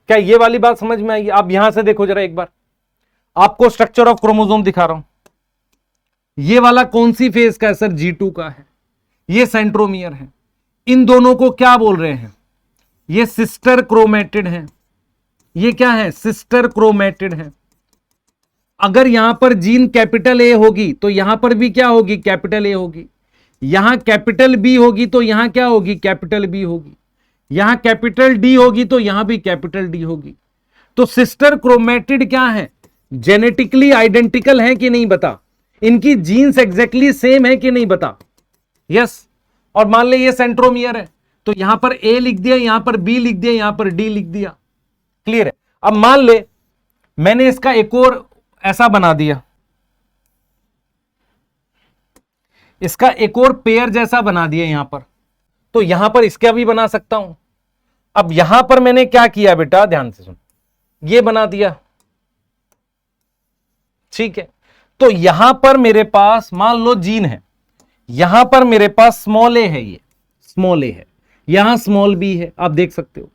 [SPEAKER 1] क्या ये वाली बात समझ में आई है? आप यहां से देखो जरा एक बार, आपको स्ट्रक्चर ऑफ क्रोमोसोम दिखा रहा हूं। ये वाला कौन सी फेज का है सर, G2 का है, ये सेंट्रोमियर है। इन दोनों को क्या बोल रहे हैं, ये सिस्टर क्रोमेटिड है। ये क्या है, सिस्टर क्रोमेटिड है। अगर यहां पर जीन कैपिटल ए होगी तो यहां पर भी क्या होगी, कैपिटल ए होगी। यहां कैपिटल बी होगी तो यहां क्या होगी, कैपिटल बी होगी। यहां कैपिटल डी होगी तो यहां भी कैपिटल डी होगी। तो सिस्टर क्रोमेटिड क्या है, जेनेटिकली आइडेंटिकल है कि नहीं, बता। इनकी जीन्स एग्जैक्टली सेम है कि नहीं, बता, यस। और मान ले ये सेंट्रोमियर है, तो यहां पर ए लिख दिया, यहां पर बी लिख दिया, यहां पर डी लिख दिया, क्लियर है। अब मान ले मैंने इसका एक और ऐसा बना दिया, इसका एक और पेयर जैसा बना दिया यहां पर, तो यहां पर इसका भी बना सकता हूं। अब यहां पर मैंने क्या किया बेटा, ध्यान से सुन, ये बना दिया, ठीक है। तो यहां पर मेरे पास मान लो जीन है, यहां पर मेरे पास स्मॉल ए है, ये स्मॉल ए है, यहां स्मॉल बी है, आप देख सकते हो।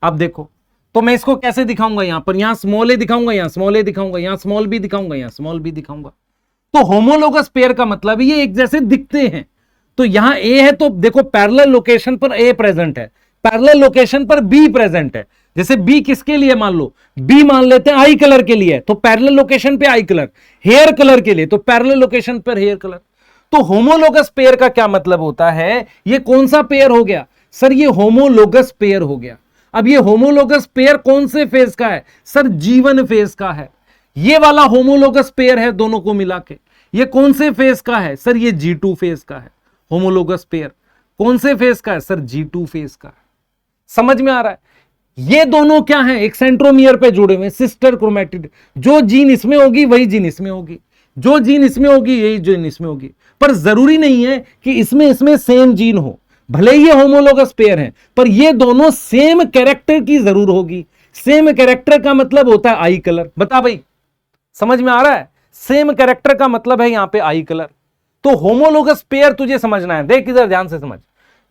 [SPEAKER 1] आप देखो, तो मैं इसको कैसे दिखाऊंगा, यहां पर यहां स्मॉल ए दिखाऊंगा, यहां स्मॉल ए दिखाऊंगा, यहां स्मॉल बी दिखाऊंगा, यहां स्मॉल बी दिखाऊंगा। तो होमोलोगस पेयर का मतलब ये एक जैसे दिखते हैं। तो यहां ए है तो देखो पैरेलल लोकेशन पर ए प्रेजेंट है, पैरेलल लोकेशन पर बी प्रेजेंट है। जैसे बी किसके लिए, मान लो बी मान लेते हैं आई कलर के लिए, तो पैरेलल लोकेशन पे आई कलर, हेयर कलर के लिए तो पैरेलल लोकेशन पर हेयर कलर। तो होमोलोगस पेयर का क्या मतलब होता है, ये कौन सा पेयर हो गया सर, ये होमोलोगस पेयर हो गया। अब ये होमोलोगस पेयर कौन से फेज का है सर, G1 फेज का है। ये वाला होमोलोगस पेयर है दोनों को मिला के, ये कौन से फेज का है सर, ये G2 फेज का है। होमोलोगस पेयर कौन से फेज का है सर, G2 फेज का है। समझ में आ रहा है, ये दोनों क्या है, एक सेंट्रोमियर पे जुड़े हुए, सिस्टर क्रोमेटिड। जो जीन इसमें होगी वही जीन इसमें होगी, जो जीन इसमें होगी यही जीन इसमें होगी। पर जरूरी नहीं है कि इसमें सेम जीन हो, भले ये होमोलोगस पेयर है पर ये दोनों सेम कैरेक्टर की जरूर होगी। सेम कैरेक्टर का मतलब होता है आई कलर। बता भाई, समझ में आ रहा है, सेम कैरेक्टर का मतलब है यहां पे आई कलर। तो होमोलोगस पेयर तुझे समझना है, देख इधर ध्यान से समझ।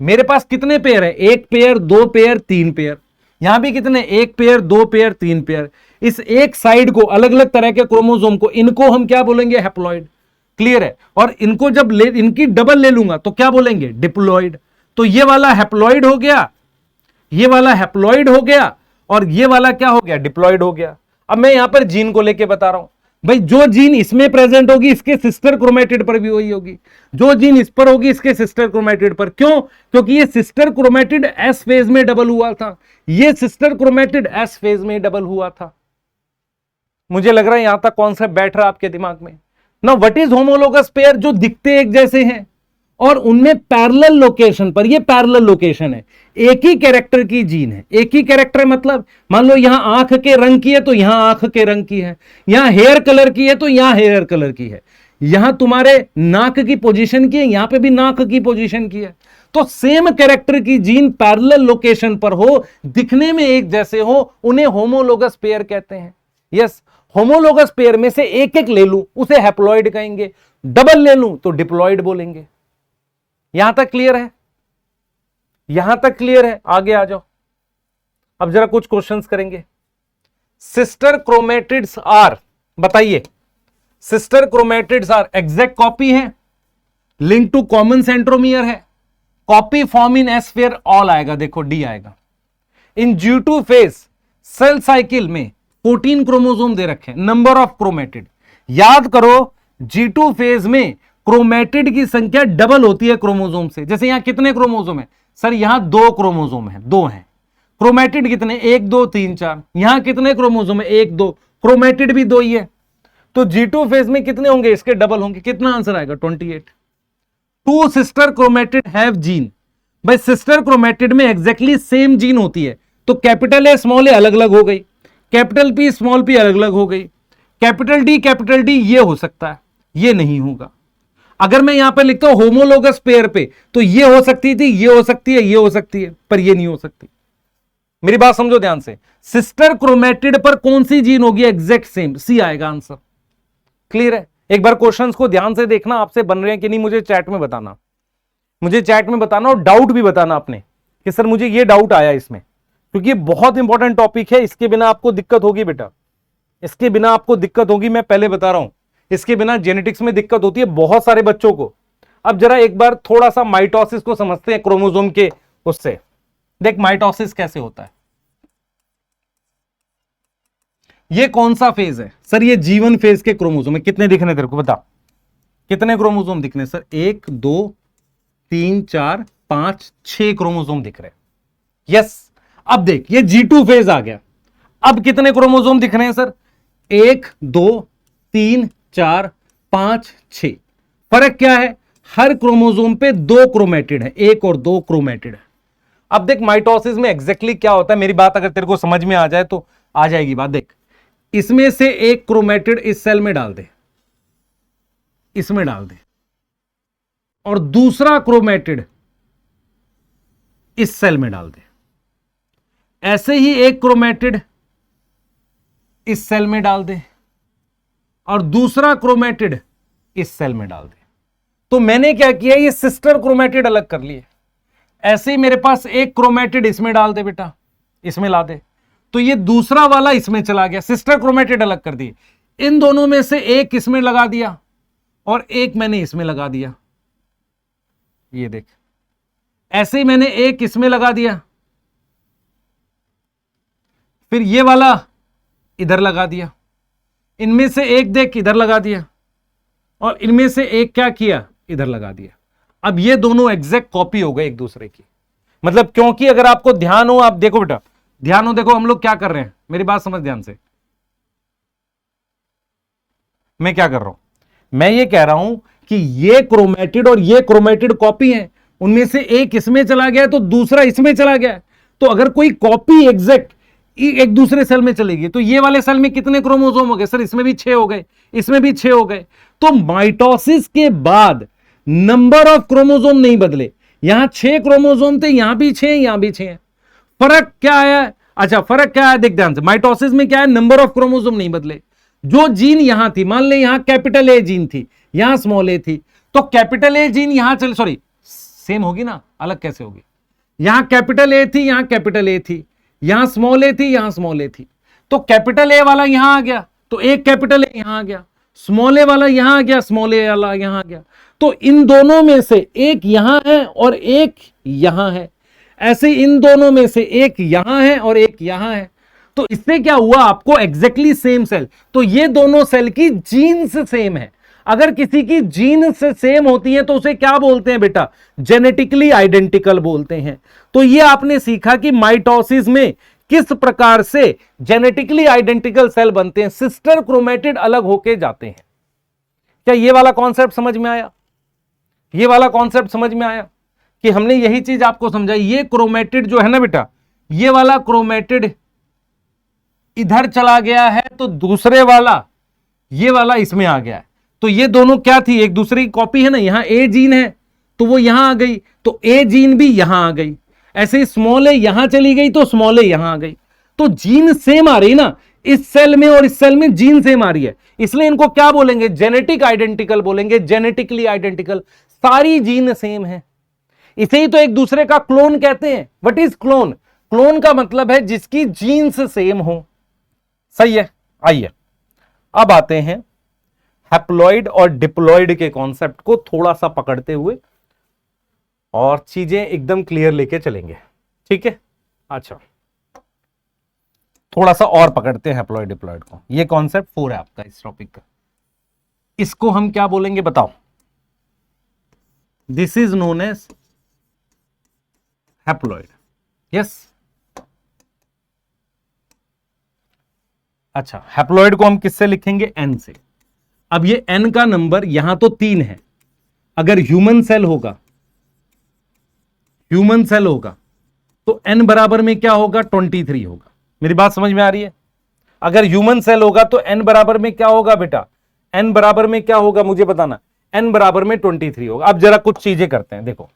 [SPEAKER 1] मेरे पास कितने पेयर है, एक पेयर, दो पेयर, तीन पेयर। यहां भी कितने, एक पेयर, दो पेयर, तीन पेयर। इस एक साइड को, अलग अलग तरह के क्रोमोसोम को, इनको हम क्या बोलेंगे, हैप्लॉइड। क्लियर है। और इनको जब इनकी डबल ले लूंगा तो क्या बोलेंगे, डिप्लॉइड। तो ये वाला हैप्लॉइड हो गया, ये वाला हैप्लॉइड हो गया, और ये वाला क्या हो गया, डिप्लॉइड हो गया। अब मैं यहां पर जीन को लेके बता रहा हूं भाई, जो जीन इसमें प्रेजेंट होगी इसके सिस्टर क्रोमेटिड पर भी वही होगी, जो जीन इस पर होगी इसके सिस्टर क्रोमेटिड पर। क्यों, क्योंकि ये सिस्टर क्रोमेटिड एस फेज में डबल हुआ था, ये सिस्टर क्रोमेटिड एस फेज में डबल हुआ था। मुझे लग रहा है यहां तक कॉन्सेप्ट बैठ रहा है आपके दिमाग में। Now what is homologous pair, जो दिखते एक जैसे हैं और उनमें पैरेलल लोकेशन पर, ये पैरेलल लोकेशन है, एक ही कैरेक्टर की जीन है। एक ही कैरेक्टर मतलब मान लो यहां आंख के रंग की है तो यहां आंख के रंग की है, यहां हेयर कलर की है तो यहां हेयर कलर की है, यहां तुम्हारे नाक की पोजीशन की है, यहां पे भी नाक की पोजीशन की है। तो सेम कैरेक्टर की जीन पैरेलल लोकेशन पर हो, दिखने में एक जैसे हो, उन्हें होमोलोगस पेयर कहते हैं। यस, होमोलोगस पेयर में से एक एक ले लूं उसे हैप्लॉइड कहेंगे, डबल ले लूं तो डिप्लॉइड बोलेंगे। यहां तक क्लियर है, यहां तक क्लियर है, आगे आ जाओ। अब जरा कुछ क्वेश्चंस करेंगे। सिस्टर क्रोमेटिड्स आर, बताइए, sister chromatids are exact copy है, लिंक टू कॉमन सेंट्रोमियर है, copy form in S phase, all आएगा, देखो डी आएगा। इन G2 फेज सेल साइकिल में 14 क्रोमोसोम दे रखे हैं, नंबर ऑफ क्रोमेटिड। याद करो G2 फेज में क्रोमेटिड की संख्या डबल होती है क्रोमोसोम से। जैसे यहां कितने क्रोमोसोम है सर, यहां दो क्रोमोसोम है, दो हैं। क्रोमेटिड कितने, एक दो तीन चार। यहां कितने क्रोमोसोम है, एक दो, क्रोमेटिड भी दो ही है। तो G2 फेज में कितने होंगे, इसके डबल होंगे। कितना आंसर आएगा, 28। Two sister chromatid have gene, भाई सिस्टर क्रोमेटिड में एग्जैक्टली सेम जीन होती है, तो कैपिटल ए स्मॉल ए अलग अलग हो गई, कैपिटल पी स्मॉल पी अलग अलग हो गई, कैपिटल डी ये हो सकता है, ये नहीं होगा। अगर मैं यहां पर लिखता हूं होमोलोगस पेयर पे, तो ये हो सकती थी, ये हो सकती है, ये हो सकती है, पर ये नहीं हो सकती। मेरी बात समझो ध्यान से, सिस्टर क्रोमेटिड पर कौन सी जीन होगी, एग्जैक्ट सेम, सी आएगा आंसर। क्लियर है। एक बार क्वेश्चंस को ध्यान से देखना, आपसे बन रहे हैं कि नहीं, मुझे चैट में बताना, मुझे चैट में बताना, और डाउट भी बताना अपने कि सर मुझे ये डाउट आया इसमें, क्योंकि ये बहुत इंपॉर्टेंट टॉपिक है। इसके बिना आपको दिक्कत होगी बेटा, इसके बिना आपको दिक्कत होगी, मैं पहले बता रहा हूं। इसके बिना जेनेटिक्स में दिक्कत होती है बहुत सारे बच्चों को। अब जरा एक बार थोड़ा सा माइटोसिस को समझते हैं क्रोमोसोम के उससे। देख माइटोसिस कैसे होता है, ये कौन सा फेज है सर, ये G1 फेज के क्रोमोसोम है। कितने दिखने तेरे को बता, कितने क्रोमोसोम दिखने सर, 1 2 3 4 5 6 क्रोमोसोम दिख रहे हैं। यस, अब देख ये G2 फेज आ गया, अब कितने क्रोमोसोम दिख रहे हैं सर, 1 2 3 4 5 6। फर्क क्या है, हर क्रोमोसोम पे दो क्रोमेटिड है, एक और दो क्रोमेटिड है। अब देख माइटोसिस में एग्जैक्टली क्या होता है, मेरी बात अगर तेरे को समझ में आ जाए तो आ जाएगी बात। देख, इसमें से एक क्रोमेटिड इस सेल में डाल दे, इसमें डाल दे, और दूसरा क्रोमेटिड इस सेल में डाल दे। ऐसे ही एक क्रोमेटिड इस सेल में डाल दे, और दूसरा क्रोमेटिड इस सेल में डाल दे। तो मैंने क्या किया, ये सिस्टर क्रोमेटिड अलग कर लिए, ऐसे ही मेरे पास एक क्रोमेटिड इसमें डाल दे बेटा, इसमें ला दे, तो ये दूसरा वाला इसमें चला गया, सिस्टर क्रोमेटिड अलग कर दी। इन दोनों में से एक इसमें लगा दिया और एक मैंने इसमें लगा दिया, ये देख, ऐसे ही मैंने एक इसमें लगा दिया, फिर ये वाला इधर लगा दिया, इनमें से एक देख इधर लगा दिया, और इनमें से एक क्या किया, इधर लगा दिया। अब ये दोनों एग्जैक्ट कॉपी हो गए एक दूसरे की। मतलब क्योंकि अगर आपको ध्यान हो, आप देखो बेटा, ध्यान हो, देखो हम लोग क्या कर रहे हैं, मेरी बात समझ ध्यान से। मैं क्या कर रहा हूं, मैं ये कह रहा हूं कि ये क्रोमेटिड और ये क्रोमेटिड कॉपी हैं, उनमें से एक इसमें चला गया तो दूसरा इसमें चला गया। तो अगर कोई कॉपी एग्जैक्ट एक दूसरे सेल में चलेगी तो ये वाले सेल में कितने क्रोमोसोम हो गए सर, इसमें भी 6 हो गए, इसमें भी 6 हो गए। तो माइटोसिस के बाद नंबर ऑफ क्रोमोसोम नहीं बदले, यहां 6 क्रोमोसोम थे, यहां भी 6, यहां भी 6 है। फर्क क्या आया? अच्छा, फर्क क्या है, देख ध्यान से। माइटोसिस में क्या है, नंबर ऑफ क्रोमोसोम नहीं बदले। जो जीन यहां थी, मान ले यहां कैपिटल ए जीन थी, यहां स्मॉल ए थी, तो कैपिटल ए जीन यहां चल, सॉरी सेम होगी ना, अलग कैसे होगी? यहां कैपिटल ए थी, यहां कैपिटल ए थी, यहां स्मॉल ए थी, यहां स्मॉल ए थी, तो कैपिटल ए वाला यहां आ गया, तो एक कैपिटल ए यहां आ गया, स्मॉल ए वाला यहां आ गया, स्मॉल ए वाला यहां आ गया। तो इन दोनों में से एक यहां है और एक यहां है, ऐसे इन दोनों में से एक यहां है और एक यहां है। तो इससे क्या हुआ, आपको एग्जैक्टली सेम सेल। तो ये दोनों सेल की जीन्स सेम है। अगर किसी की जीन से सेम होती है तो उसे क्या बोलते हैं बेटा, जेनेटिकली आइडेंटिकल बोलते हैं। तो ये आपने सीखा कि माइटोसिस में किस प्रकार से जेनेटिकली आइडेंटिकल सेल बनते हैं, सिस्टर क्रोमेटिड अलग होके जाते हैं। क्या ये वाला कॉन्सेप्ट समझ में आया? ये वाला कॉन्सेप्ट समझ में आया कि हमने यही चीज आपको समझाई। ये क्रोमेटिड जो है ना बेटा, ये वाला क्रोमेटिड इधर चला गया है तो दूसरे वाला, ये वाला इसमें आ गया है। तो ये दोनों क्या थी, एक दूसरे की कॉपी है ना। यहां ए जीन है तो वो यहां आ गई, तो ए जीन भी यहां आ गई। ऐसे ही स्मॉल ए यहां चली गई तो स्मॉल ए यहां आ गई। तो जीन सेम आ रही ना, इस सेल में और इस सेल में जीन सेम आ रही है, इसलिए इनको क्या बोलेंगे, जेनेटिक आइडेंटिकल बोलेंगे, जेनेटिकली आइडेंटिकल। सारी जीन सेम है, इसे ही तो एक दूसरे का क्लोन कहते हैं। What is clone? क्लोन का मतलब है जिसकी जीन्स सेम हो। सही है। आइए अब आते हैं हैप्लॉइड और डिप्लॉइड के कॉन्सेप्ट को थोड़ा सा पकड़ते हुए, और चीजें एकदम क्लियर लेके चलेंगे, ठीक है। अच्छा, थोड़ा सा और पकड़ते हैं हैप्लॉइड डिप्लॉइड को। ये कॉन्सेप्ट 4 है आपका इस टॉपिक का। इसको हम क्या बोलेंगे बताओ? This is known as haploid. Yes. अच्छा, हैप्लॉइड को हम किससे लिखेंगे? एन से। अब ये एन का नंबर यहां तो 3 है, अगर ह्यूमन सेल होगा, ह्यूमन सेल होगा तो एन बराबर में क्या होगा? 23 होगा। मेरी बात समझ में आ रही है? अगर ह्यूमन सेल होगा तो एन बराबर में क्या होगा बेटा? एन बराबर में क्या होगा मुझे बताना। एन बराबर में 23 होगा। अब जरा कुछ चीजें करते हैं। देखो,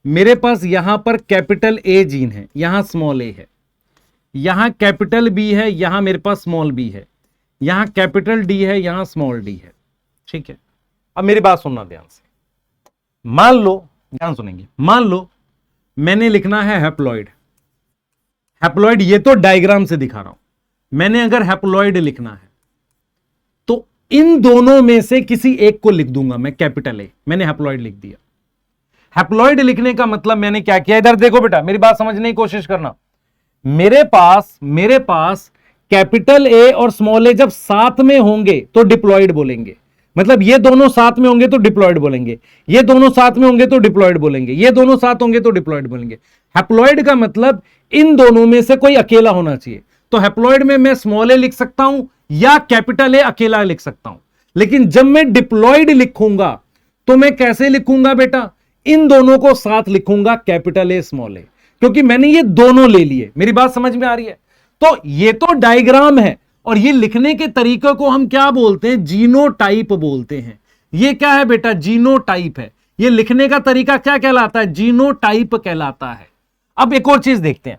[SPEAKER 1] मेरे पास यहां पर कैपिटल ए जीन है, यहां स्मॉल ए है, यहां कैपिटल बी है, यहां मेरे पास स्मॉल बी है, यहां कैपिटल डी है, यहां स्मॉल डी है, ठीक है। अब मेरी बात सुनना ध्यान से। मान लो, ध्यान सुनेंगे, मान लो मैंने लिखना है हैप्लॉइड। हैप्लॉइड ये तो डायग्राम से दिखा रहा हूं। मैंने अगर हैप्लॉइड लिखना है तो इन दोनों में से किसी एक को लिख दूंगा मैं, कैपिटल ए। मैंने हैप्लॉइड लिख दिया। हैप्लॉइड लिखने का मतलब मैंने क्या किया, इधर देखो बेटा, मेरी बात समझने की कोशिश करना। मेरे पास कैपिटल ए और स्मॉल ए जब साथ में होंगे तो डिप्लॉइड बोलेंगे। मतलब ये दोनों साथ में होंगे तो डिप्लॉइड बोलेंगे, ये दोनों साथ में होंगे तो डिप्लॉइड बोलेंगे, ये दोनों साथ होंगे तो डिप्लॉइड बोलेंगे। हैप्लॉइड का मतलब इन दोनों में से कोई अकेला होना चाहिए। तो हैप्लॉइड में मैं स्मॉल ए लिख सकता हूं या कैपिटल ए अकेला लिख सकता हूं। लेकिन जब मैं डिप्लॉइड लिखूंगा तो मैं कैसे लिखूंगा बेटा? इन दोनों को साथ लिखूंगा, कैपिटल ए स्मॉल ए, क्योंकि मैंने ये दोनों ले लिए। मेरी बात समझ में आ रही है? तो ये तो डायग्राम है, और ये लिखने के तरीके को हम क्या बोलते हैं? जीनोटाइप बोलते हैं। ये क्या है बेटा? जीनोटाइप है। ये लिखने का तरीका क्या कहलाता है? जीनोटाइप कहलाता है। अब एक और चीज देखते हैं।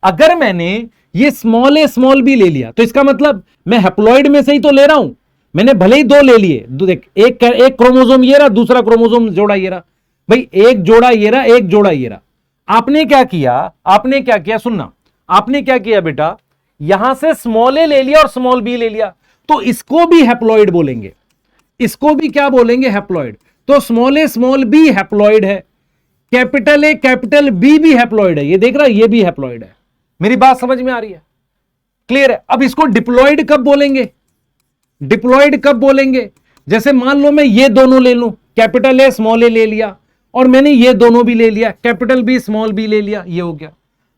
[SPEAKER 1] अगर मैंने ये स्मॉल ए स्मॉल बी ले लिया तो इसका मतलब मैं हैप्लॉइड में से ही तो ले रहा हूं। मैंने भले ही 2 ले लिए, देख, एक क्रोमोसोम ये रहा, दूसरा क्रोमोसोम जोड़ा ये रहा। भाई एक जोड़ा ये रहा, एक जोड़ा ये रहा। आपने क्या किया, सुनना, आपने क्या किया बेटा, यहां से स्मॉल ए ले लिया और स्मॉल बी ले लिया, तो इसको भी हैप्लॉइड बोलेंगे, इसको भी क्या बोलेंगे, हैप्लॉइड। तो स्मॉल ए स्मॉल बी हैप्लॉइड है, कैपिटल ए कैपिटल बी भी हैप्लॉइड है, ये देख रहा है, ये भी हैप्लॉइड है। मेरी बात समझ में आ रही है, क्लियर है। अब इसको डिप्लॉइड कब बोलेंगे, डिप्लॉइड कब बोलेंगे, जैसे मान लो मैं ये दोनों ले लूं, कैपिटल ए स्मॉल ए ले लिया और मैंने ये दोनों भी ले लिया, कैपिटल बी स्मॉल बी ले लिया, ये हो गया।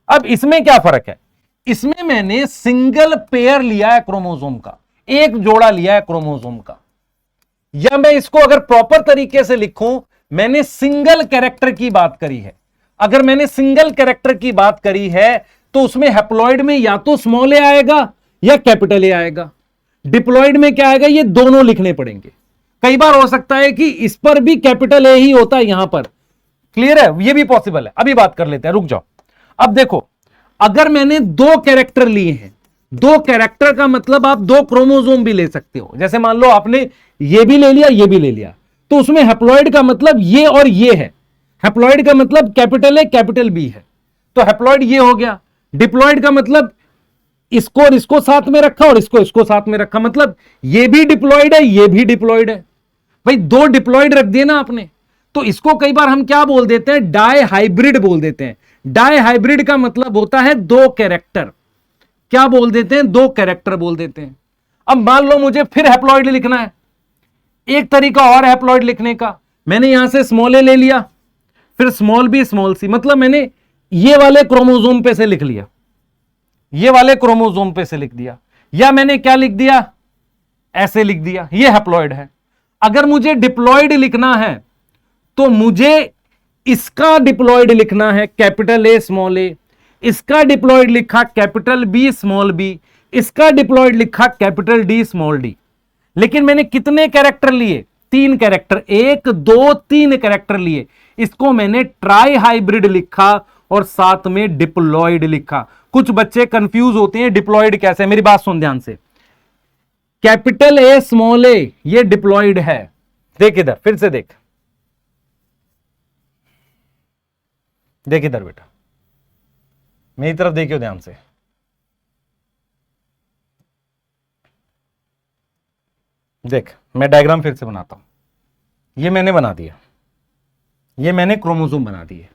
[SPEAKER 1] अब इसमें क्या फर्क है, इसमें मैंने सिंगल पेयर लिया है क्रोमोसोम का, एक जोड़ा लिया है क्रोमोसोम का, या मैं इसको अगर प्रॉपर तरीके से लिखूं, मैंने सिंगल कैरेक्टर की बात करी है। अगर मैंने सिंगल कैरेक्टर की बात करी है तो उसमें हैप्लॉइड में या तो स्मॉल ए आएगा या कैपिटल ए आएगा, डिप्लॉइड में क्या आएगा, ये दोनों लिखने पड़ेंगे। कई बार हो सकता है कि इस पर भी कैपिटल ए ही होता है यहां पर, क्लियर है, ये भी पॉसिबल है। अभी बात कर लेते हैं, रुक जाओ। अब देखो, अगर मैंने दो कैरेक्टर लिए हैं, दो कैरेक्टर का मतलब आप दो क्रोमोसोम भी ले सकते हो, जैसे मान लो आपने ये भी ले लिया, ये भी ले लिया, तो उसमें हैप्लॉइड का मतलब ये और ये है, हैप्लॉइड का मतलब कैपिटल ए कैपिटल बी है, तो हैप्लॉइड ये हो गया। डिप्लॉइड का मतलब इसको और इसको साथ में रखा और इसको साथ में रखा, मतलब ये भी डिप्लॉइड है, ये भी डिप्लॉइड है। भाई दो डिप्लॉइड रख दिए ना आपने, तो इसको कई बार हम क्या बोल देते हैं, डाई हाइब्रिड बोल देते हैं। डाई हाइब्रिड का मतलब होता है दो कैरेक्टर, क्या बोल देते हैं, दो कैरेक्टर बोल देते हैं। अब मान लो मुझे फिर हैप्लॉइड लिखना है, एक तरीका और हैप्लॉइड लिखने का, मैंने यहां से स्मॉल ए ले लिया, फिर स्मॉल बी स्मॉल सी, मतलब मैंने ये वाले क्रोमोसोम पे से लिख लिया, ये वाले क्रोमोसोम पे से लिख दिया, या मैंने क्या लिख दिया, ऐसे लिख दिया, ये हैप्लॉइड है। अगर मुझे डिप्लॉइड लिखना है तो मुझे इसका डिप्लॉइड लिखना है, कैपिटल ए स्मॉल ए, इसका डिप्लॉइड लिखा कैपिटल बी स्मॉल बी, इसका डिप्लॉइड लिखा कैपिटल डी स्मॉल डी। लेकिन मैंने कितने कैरेक्टर लिए, तीन कैरेक्टर, एक दो तीन कैरेक्टर लिए, इसको मैंने ट्राई हाइब्रिड लिखा और साथ में डिप्लॉइड लिखा। कुछ बच्चे कंफ्यूज होते हैं डिप्लॉइड कैसे, मेरी बात सुन ध्यान से, कैपिटल ए स्मॉल ए ये डिप्लॉइड है, देख इधर, फिर से देख, देख इधर बेटा, मेरी तरफ देखियो ध्यान से, देख मैं डायग्राम फिर से बनाता हूं। ये मैंने बना दिया, ये मैंने क्रोमोसोम बना दिए।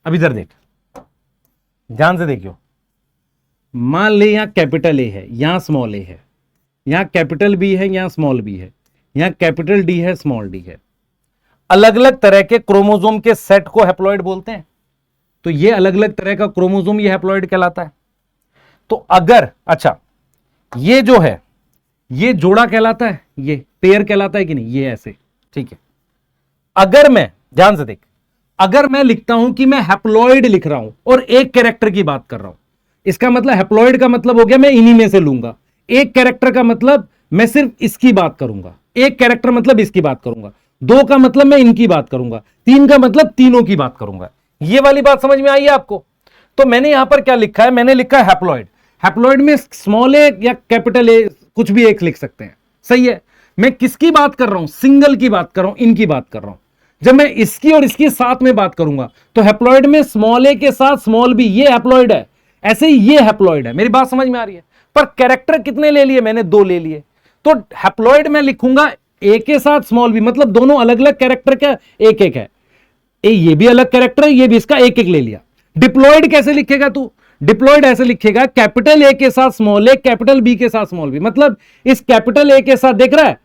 [SPEAKER 1] अब इधर देख, ध्यान से देखियो, मान ले यहां कैपिटल ए है, यहां स्मॉल ए है, यहां कैपिटल बी है, यहां स्मॉल बी है, यहां कैपिटल डी है, स्मॉल डी है। अलग अलग तरह के क्रोमोसोम के सेट को हैप्लॉइड बोलते हैं। तो ये अलग अलग तरह का क्रोमोसोम ये हैप्लॉइड कहलाता है। तो अगर, अच्छा ये जो है ये जोड़ा कहलाता है, ये पेयर कहलाता है कि नहीं, ये ऐसे, ठीक है। अगर मैं, ध्यान से देख, अगर मैं लिखता हूं कि मैं हैप्लॉइड लिख रहा हूं और एक कैरेक्टर की बात कर रहा हूं, इसका मतलब हैप्लॉइड का मतलब हो गया मैं इन्हीं में से लूंगा, एक कैरेक्टर का मतलब मैं सिर्फ इसकी बात करूंगा, एक कैरेक्टर मतलब इसकी बात करूंगा, दो का मतलब मैं इनकी बात करूंगा, तीन का मतलब तीनों की बात करूंगा। ये वाली बात समझ में आई है आपको? तो मैंने यहां पर क्या लिखा है, मैंने लिखा है हैप्लॉइड। हैप्लॉइड में स्मॉल ए या कैपिटल ए कुछ भी एक लिख सकते हैं, सही है। मैं किसकी बात कर रहा हूं, सिंगल की बात कर रहा हूं, इनकी बात कर रहा हूं। जब मैं इसकी और इसकी साथ में बात करूंगा तो हैप्लॉइड में स्मॉल ए के साथ स्मॉल बी, ये हैप्लॉइड है, ऐसे ही ये हैप्लॉइड है। मेरी बात समझ में आ रही है? पर कैरेक्टर कितने ले लिए मैंने, दो ले लिए। तो हैप्लॉइड में लिखूंगा ए के साथ स्मॉल बी, मतलब दोनों अलग अलग कैरेक्टर का एक एक है, ये भी अलग कैरेक्टर है, ये भी, इसका एक एक ले लिया। डिप्लॉइड कैसे लिखेगा तू? डिप्लॉइड ऐसे लिखेगा, कैपिटल ए के साथ स्मॉल ए, कैपिटल बी के साथ स्मॉल बी, मतलब इस कैपिटल ए के साथ देख रहा है,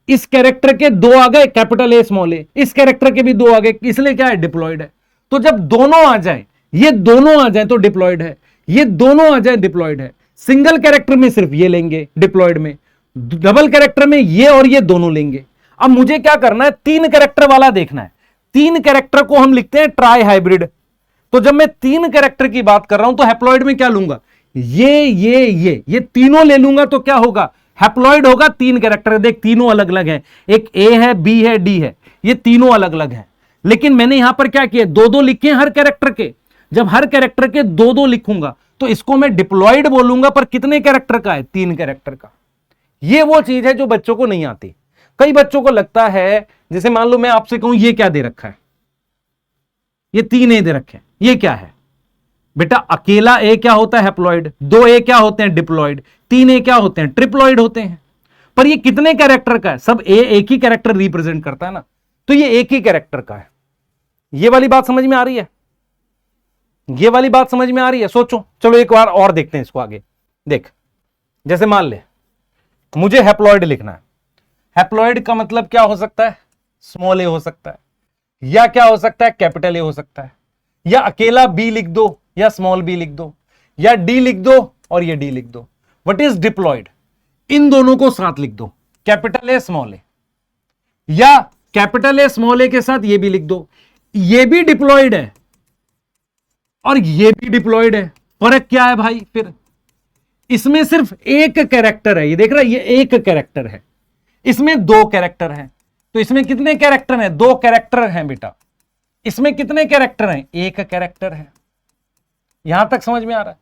[SPEAKER 1] इस कैरेक्टर के दो आ गए कैपिटल ए स्मॉल ए, इस कैरेक्टर के भी दो आ गए, इसलिए क्या है, डिप्लॉइड है। तो जब दोनों आ जाए, ये दोनों आ जाए तो डिप्लॉइड है, ये दोनों आ जाए डिप्लॉइड है। सिंगल कैरेक्टर में सिर्फ ये लेंगे डिप्लॉइड में, डबल कैरेक्टर में ये और ये दोनों लेंगे। अब मुझे क्या करना है, तीन कैरेक्टर वाला देखना है। तीन कैरेक्टर को हम लिखते हैं ट्राई हाइब्रिड। तो जब मैं तीन कैरेक्टर की बात कर रहा हूं तो हैप्लॉइड में क्या लूंगा, ये तीनों ले लूंगा, तो क्या होगा, हैप्लॉइड होगा। तीन कैरेक्टर, देख तीनों अलग अलग हैं, एक ए है, बी है, डी है, ये तीनों अलग अलग हैं। लेकिन मैंने यहां पर क्या किया, दो दो लिखे हर कैरेक्टर के। जब हर कैरेक्टर के दो दो लिखूंगा तो इसको मैं डिप्लॉइड बोलूंगा, पर कितने कैरेक्टर का है, तीन कैरेक्टर का। ये वो चीज है जो बच्चों को नहीं आती। कई बच्चों को लगता है, जैसे मान लो मैं आपसे कहूं ये क्या दे रखा है, ये 3A दे रखे हैं, ये क्या है बेटा? अकेला ए क्या होता है? हैप्लॉइड। 2A क्या होते हैं? डिप्लॉइड। 3A क्या होते हैं? ट्रिप्लॉइड होते हैं। पर ये कितने कैरेक्टर का है? सब ए एक ही कैरेक्टर रिप्रेजेंट करता है ना, तो ये एक ही कैरेक्टर का है। ये वाली बात समझ में आ रही है? ये वाली बात समझ में आ रही है? सोचो, चलो एक बार और देखते हैं इसको आगे। देख, जैसे मान ले मुझे हैप्लॉइड लिखना है। हैप्लॉइड का मतलब क्या हो सकता है? स्मॉल ए हो सकता है, या क्या हो सकता है? कैपिटल ए हो सकता है, या अकेला बी लिख दो, या स्मॉल बी लिख दो, या डी लिख दो और ये डी लिख दो। What is diploid? इन दोनों को साथ लिख दो, कैपिटल ए स्मॉल ए, या कैपिटल ए स्मॉल ए के साथ ये भी लिख दो। ये भी डिप्लॉयड है और ये भी डिप्लॉयड है। फर्क क्या है भाई? फिर इसमें सिर्फ एक कैरेक्टर है, ये देख रहा है, ये एक कैरेक्टर है, इसमें 2 कैरेक्टर हैं। तो इसमें कितने कैरेक्टर हैं? 2 कैरेक्टर हैं बेटा। इसमें कितने कैरेक्टर हैं? 1 कैरेक्टर है। यहां तक समझ में आ रहा है?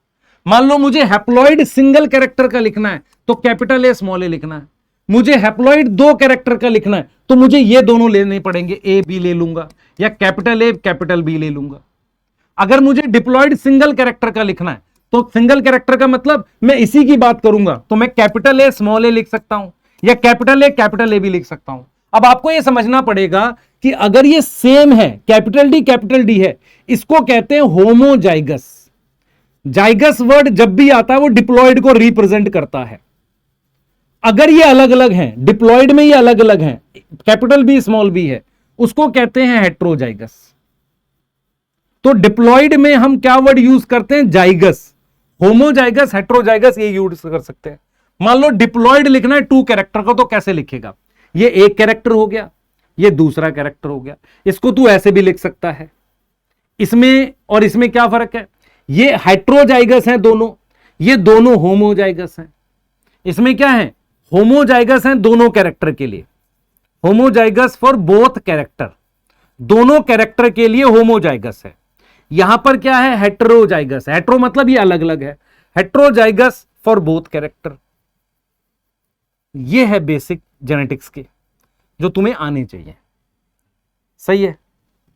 [SPEAKER 1] मान लो मुझे हैप्लॉइड सिंगल कैरेक्टर का लिखना है तो कैपिटल ए स्मॉल ए लिखना है। मुझे हैप्लॉइड 2 कैरेक्टर का लिखना है तो मुझे ये दोनों लेने पड़ेंगे, ए बी ले लूंगा या कैपिटल ए कैपिटल बी ले लूंगा। अगर मुझे डिप्लॉइड सिंगल कैरेक्टर का लिखना है तो सिंगल कैरेक्टर का मतलब मैं इसी की बात करूंगा, तो मैं कैपिटल ए स्मॉल ए लिख सकता हूं या कैपिटल ए भी लिख सकता हूं। अब आपको यह समझना पड़ेगा कि अगर ये सेम है, कैपिटल डी है, इसको कहते हैं होमोजाइगस। जाइगस वर्ड जब भी आता है वो डिप्लॉयड को रिप्रेजेंट करता है। अगर ये अलग अलग हैं, डिप्लॉयड में ये अलग अलग हैं, कैपिटल बी स्मॉल बी है, उसको कहते हैं हेट्रोजाइगस। तो डिप्लॉयड में हम क्या वर्ड यूज करते हैं? जाइगस। होमोजाइगस, हेट्रोजाइगस ये यूज कर सकते हैं। मान लो डिप्लॉयड लिखना है 2 कैरेक्टर को, तो कैसे लिखेगा? ये एक कैरेक्टर हो गया, ये दूसरा कैरेक्टर हो गया। इसको तू ऐसे भी लिख सकता है। इसमें और इसमें क्या फर्क है? ये हेट्रोजाइगस हैं दोनों, ये दोनों होमोजाइगस हैं। इसमें क्या है? होमोजाइगस हैं दोनों कैरेक्टर के लिए, होमोजाइगस फॉर बोथ कैरेक्टर, दोनों कैरेक्टर के लिए होमोजाइगस है। यहां पर क्या है? हेट्रोजाइगस। हेट्रो मतलब ये अलग अलग है, हेट्रोजाइगस फॉर बोथ कैरेक्टर। ये है बेसिक जेनेटिक्स के जो तुम्हें आने चाहिए। सही है?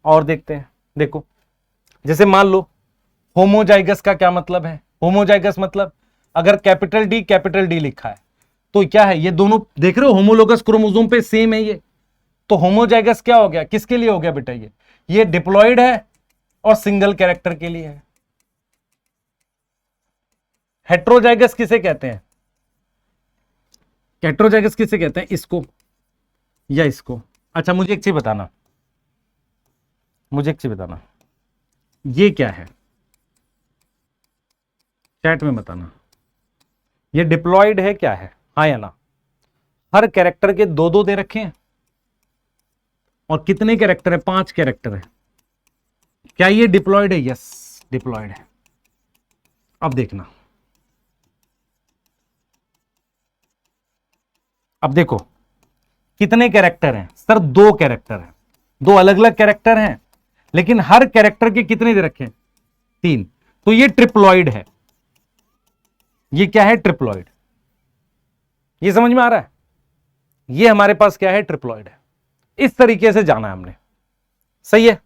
[SPEAKER 1] और देखते हैं। देखो, जैसे मान लो होमोजाइगस का क्या मतलब है? होमोजाइगस मतलब अगर कैपिटल डी लिखा है तो क्या है? ये दोनों देख रहे हो होमोलोगस क्रोमोसोम पे सेम है ये, तो होमोजाइगस क्या हो गया? किसके लिए हो गया बेटा? ये डिप्लॉयड है और सिंगल कैरेक्टर के लिए है। हेट्रोजाइगस किसे कहते हैं? हेट्रोजाइगस किसे कहते हैं? इसको या इसको? अच्छा, मुझे एक चीज बताना, ये क्या है? चैट में बताना, ये डिप्लॉयड है क्या है? हाँ या ना? हर कैरेक्टर के 2-2 दे रखे हैं और कितने कैरेक्टर है? 5 कैरेक्टर है। क्या ये डिप्लॉयड है? यस, डिप्लॉयड है। अब देखना, अब देखो कितने कैरेक्टर हैं? सर 2 कैरेक्टर हैं, 2 अलग अलग कैरेक्टर हैं, लेकिन हर कैरेक्टर के कितने दे रखे हैं? 3। तो ये ट्रिप्लॉयड है। ये क्या है? ट्रिप्लॉयड। ये समझ में आ रहा है? ये हमारे पास क्या है? ट्रिप्लॉयड है। इस तरीके से जाना है हमने। सही है?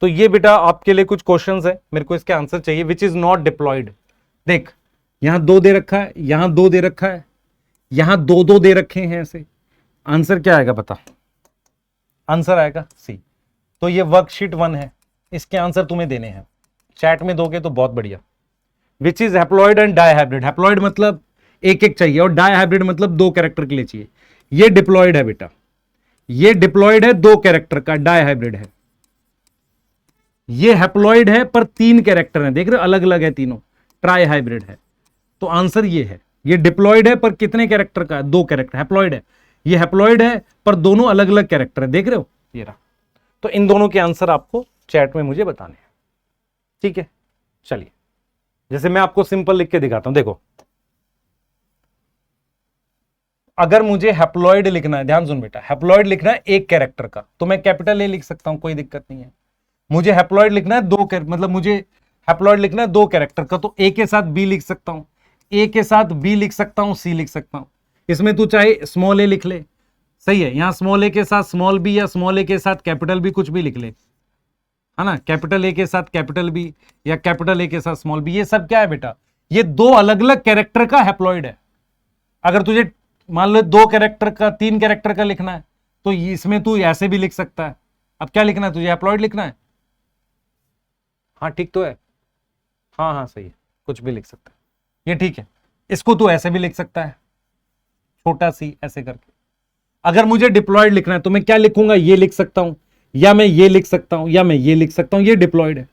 [SPEAKER 1] तो ये बेटा आपके लिए कुछ क्वेश्चंस है, मेरे को इसके आंसर चाहिए। Which is not diploid? देख, यहां 2 दे रखा है, यहां 2 दे रखा है, यहां 2-2 दे रखे हैं ऐसे। आंसर क्या आएगा बता? आंसर आएगा सी। तो ये वर्कशीट 1 है, इसके आंसर तुम्हें देने हैं। चैट में दोगे तो बहुत बढ़िया। Which is haploid and dihybrid? Haploid मतलब एक एक चाहिए और डायहाइब्रिड मतलब 2 कैरेक्टर के लिए चाहिए। ये डिप्लॉयड है बेटा, ये डिप्लॉयड है 2 कैरेक्टर का, डायहाइब्रिड है। ये हैप्लॉयड है पर 3 कैरेक्टर हैं, देख रहे हो अलग अलग है तीनों, ट्राई हाइब्रिड है। तो आंसर ये है। ये डिप्लॉयड है पर कितने कैरेक्टर का? 2 कैरेक्टर। हैप्लॉयड है, ये हैप्लॉयड है पर दोनों अलग अलग कैरेक्टर है, देख रहे हो ये रहा। तो इन दोनों के आंसर आपको चैट में मुझे बताने हैं, ठीक है? चलिए, जैसे मैं आपको सिंपल लिख के दिखाता हूं। देखो, अगर मुझे हैप्लॉयड लिखना है, ध्यान सुन बेटा, हैप्लॉयड लिखना है 1 कैरेक्टर का, तो मैं कैपिटल ए लिख सकता हूं, कोई दिक्कत नहीं है। मुझे हैप्लॉयड लिखना है 2 मतलब मुझे हैप्लॉयड लिखना है 2 कैरेक्टर का, तो ए के साथ बी लिख सकता हूं, ए के साथ बी लिख सकता हूं, सी लिख सकता हूं। इसमें तू चाहे स्मॉल ए लिख ले, सही है, यहां स्मॉल ए के साथ स्मॉल बी या स्मॉल ए के साथ कैपिटल बी, कुछ भी लिख ले, है ना, कैपिटल ए के साथ कैपिटल बी या कैपिटल ए के साथ स्मॉल बी, ये सब क्या है बेटा, ये दो अलग अलग कैरेक्टर का हैप्लॉइड है। अगर तुझे मान लो दो कैरेक्टर का, तीन कैरेक्टर का लिखना है तो इसमें तू ऐसे भी लिख सकता है। अब क्या लिखना है तुझे, हैप्लॉइड लिखना है, हाँ ठीक तो है, हाँ हाँ सही है, कुछ भी लिख सकता है, ये ठीक है। इसको तू ऐसे भी लिख सकता है, छोटा सी ऐसे करके। अगर मुझे डिप्लॉयड लिखना है तो मैं क्या लिखूंगा, ये लिख सकता हूं, या मैं ये लिख सकता हूं, या मैं ये लिख सकता हूं, ये डिप्लॉयड है।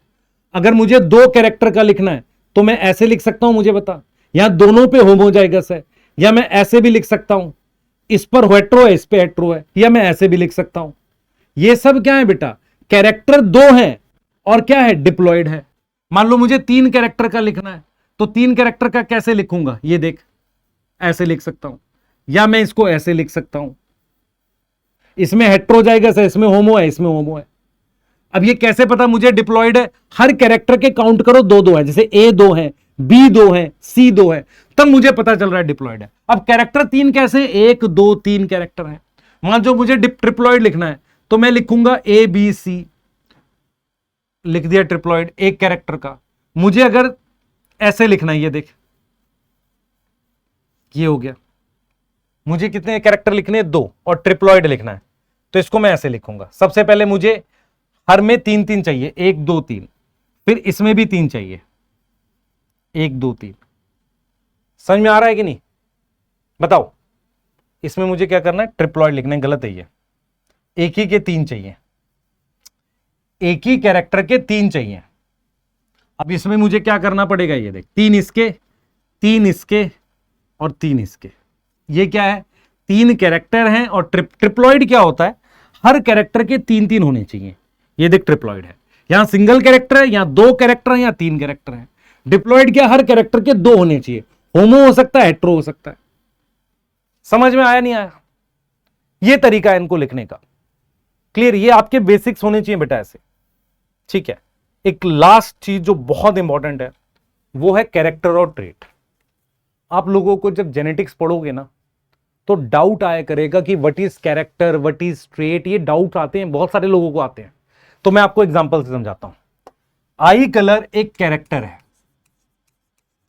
[SPEAKER 1] अगर मुझे दो कैरेक्टर का लिखना है तो मैं ऐसे लिख सकता हूं, मुझे बता, यहां दोनों पे होमोजाइगस है, या मैं ऐसे भी लिख सकता हूं, इस पर हेट्रो है, इस पे हेट्रो है, या मैं ऐसे भी लिख सकता हूं। ये सब क्या है बेटा, कैरेक्टर दो हैं और क्या है, डिप्लॉयड है। मान लो मुझे तीन कैरेक्टर का लिखना है तो तीन कैरेक्टर का कैसे लिखूंगा, ये देख, ऐसे लिख सकता हूं, या मैं इसको ऐसे लिख सकता हूं, इसमें हेट्रोजाइगस है, इसमें होमो है, इसमें होमो है। अब ये कैसे पता मुझे डिप्लॉयड है, हर कैरेक्टर के काउंट करो, दो दो है, जैसे ए दो है, बी दो है, सी दो है, तब मुझे पता चल रहा है डिप्लॉयड है। अब कैरेक्टर तीन कैसे, एक दो तीन कैरेक्टर है। मान जो मुझे ट्रिप्लॉयड लिखना है तो मैं लिखूंगा ए बी सी, लिख दिया ट्रिप्लॉयड एक कैरेक्टर का। मुझे अगर ऐसे लिखना है, ये देख, ये हो गया, मुझे कितने कैरेक्टर लिखने हैं, दो, और ट्रिप्लॉयड लिखना है तो इसको मैं ऐसे लिखूंगा। सबसे पहले मुझे हर में तीन तीन चाहिए, एक दो तीन, फिर इसमें भी तीन चाहिए, एक दो तीन। समझ में आ रहा है कि नहीं, बताओ। इसमें मुझे क्या करना है, ट्रिप्लॉयड लिखना है, गलत है ये, एक ही के तीन चाहिए, एक ही कैरेक्टर के तीन चाहिए। अब इसमें मुझे क्या करना पड़ेगा, ये देख, तीन इसके और तीन इसके। ये क्या है, तीन कैरेक्टर हैं, और ट्रिप्लॉयड क्या होता है, हर कैरेक्टर के तीन तीन होने चाहिए। ये देख ट्रिप्लॉयड है, यहां सिंगल कैरेक्टर है, यहां दो कैरेक्टर है, यहां तीन कैरेक्टर है। डिप्लॉयड क्या, हर कैरेक्टर के दो होने चाहिए, होमो हो सकता है, हेट्रो हो सकता है। समझ में आया नहीं आया, ये तरीका है इनको लिखने का। क्लियर, ये आपके बेसिक्स होने चाहिए बेटा ऐसे, ठीक है। एक लास्ट चीज जो बहुत इंपॉर्टेंट है वो है कैरेक्टर और ट्रेट। आप लोगों को जब जेनेटिक्स पढ़ोगे ना तो डाउट आया करेगा कि what is character, what is trait, ये डाउट आते हैं, बहुत सारे लोगों को आते हैं। तो मैं आपको एग्जांपल से समझाता हूं। आई कलर एक कैरेक्टर है,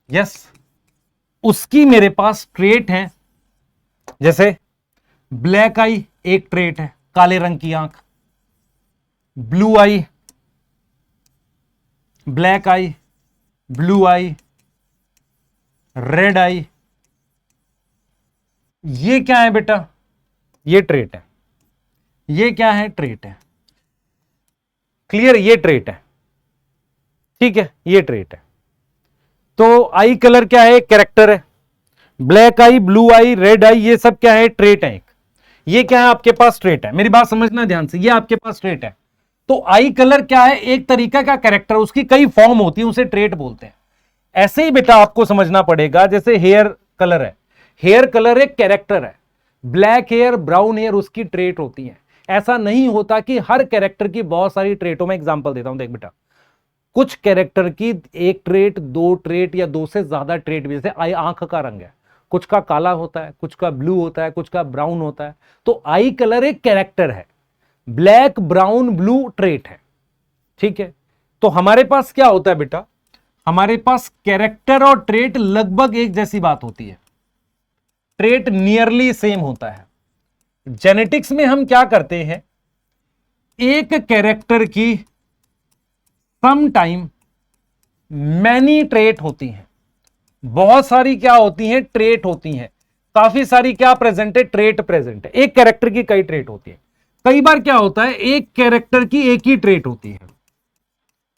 [SPEAKER 1] यस, उसकी मेरे पास ट्रेट है, जैसे ब्लैक आई एक ट्रेट है, काले रंग की आंख, ब्लू आई, ब्लैक आई, ब्लू आई, रेड आई, ये क्या है बेटा, ये ट्रेट है। ये क्या है, ट्रेट है। क्लियर, ये ट्रेट है, ठीक है, ये ट्रेट है। तो आई कलर क्या है, कैरेक्टर है, ब्लैक आई, ब्लू आई, रेड आई, ये सब क्या है, ट्रेट है। एक ये क्या है आपके पास, ट्रेट है। मेरी बात समझना ध्यान से, ये आपके पास ट्रेट है। तो आई कलर क्या है, एक तरीका का कैरेक्टर, उसकी कई फॉर्म होती है, उसे ट्रेट बोलते हैं। ऐसे ही बेटा आपको समझना पड़ेगा, जैसे हेयर कलर है, हेयर कलर एक कैरेक्टर है, ब्लैक हेयर, ब्राउन हेयर उसकी ट्रेट होती है। ऐसा नहीं होता कि हर कैरेक्टर की बहुत सारी ट्रेटों में। एग्जांपल देता हूं, देख बेटा, कुछ कैरेक्टर की एक ट्रेट, दो ट्रेट या दो से ज्यादा ट्रेट भी, जैसे आई आंख का रंग है, कुछ का काला होता है, कुछ का ब्लू होता है, कुछ का ब्राउन होता है। तो आई कलर एक कैरेक्टर है, ब्लैक, ब्राउन, ब्लू ट्रेट है, ठीक है। तो हमारे पास क्या होता है बेटा, हमारे पास कैरेक्टर और ट्रेट लगभग एक जैसी बात होती है, ट्रेट नियरली सेम होता है। जेनेटिक्स में हम क्या करते हैं, एक कैरेक्टर की सम टाइम मैनी ट्रेट होती हैं, बहुत सारी क्या होती हैं, ट्रेट होती हैं, काफी सारी क्या प्रेजेंट है, ट्रेट प्रेजेंट है। एक कैरेक्टर की कई ट्रेट होती है। कई बार क्या होता है, एक कैरेक्टर की एक ही ट्रेट होती है,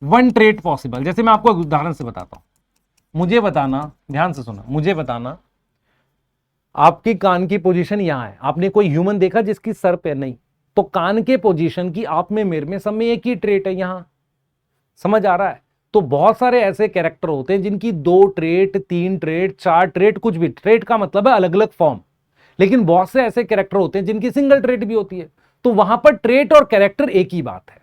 [SPEAKER 1] वन ट्रेट पॉसिबल। जैसे मैं आपको उदाहरण से बताता हूं, मुझे बताना, ध्यान से सुना, मुझे बताना, आपकी कान की पोजीशन यहां है, आपने कोई ह्यूमन देखा जिसकी सर पे नहीं, तो कान के पोजीशन की आप में, मेरे में, सब में एक ही ट्रेट है यहां, समझ आ रहा है। तो बहुत सारे ऐसे कैरेक्टर होते हैं जिनकी दो ट्रेट, तीन ट्रेट, चार ट्रेट, कुछ भी, ट्रेट का मतलब है अलग अलग फॉर्म। लेकिन बहुत से ऐसे कैरेक्टर होते हैं जिनकी सिंगल ट्रेट भी होती है, तो वहां पर ट्रेट और कैरेक्टर एक ही बात है।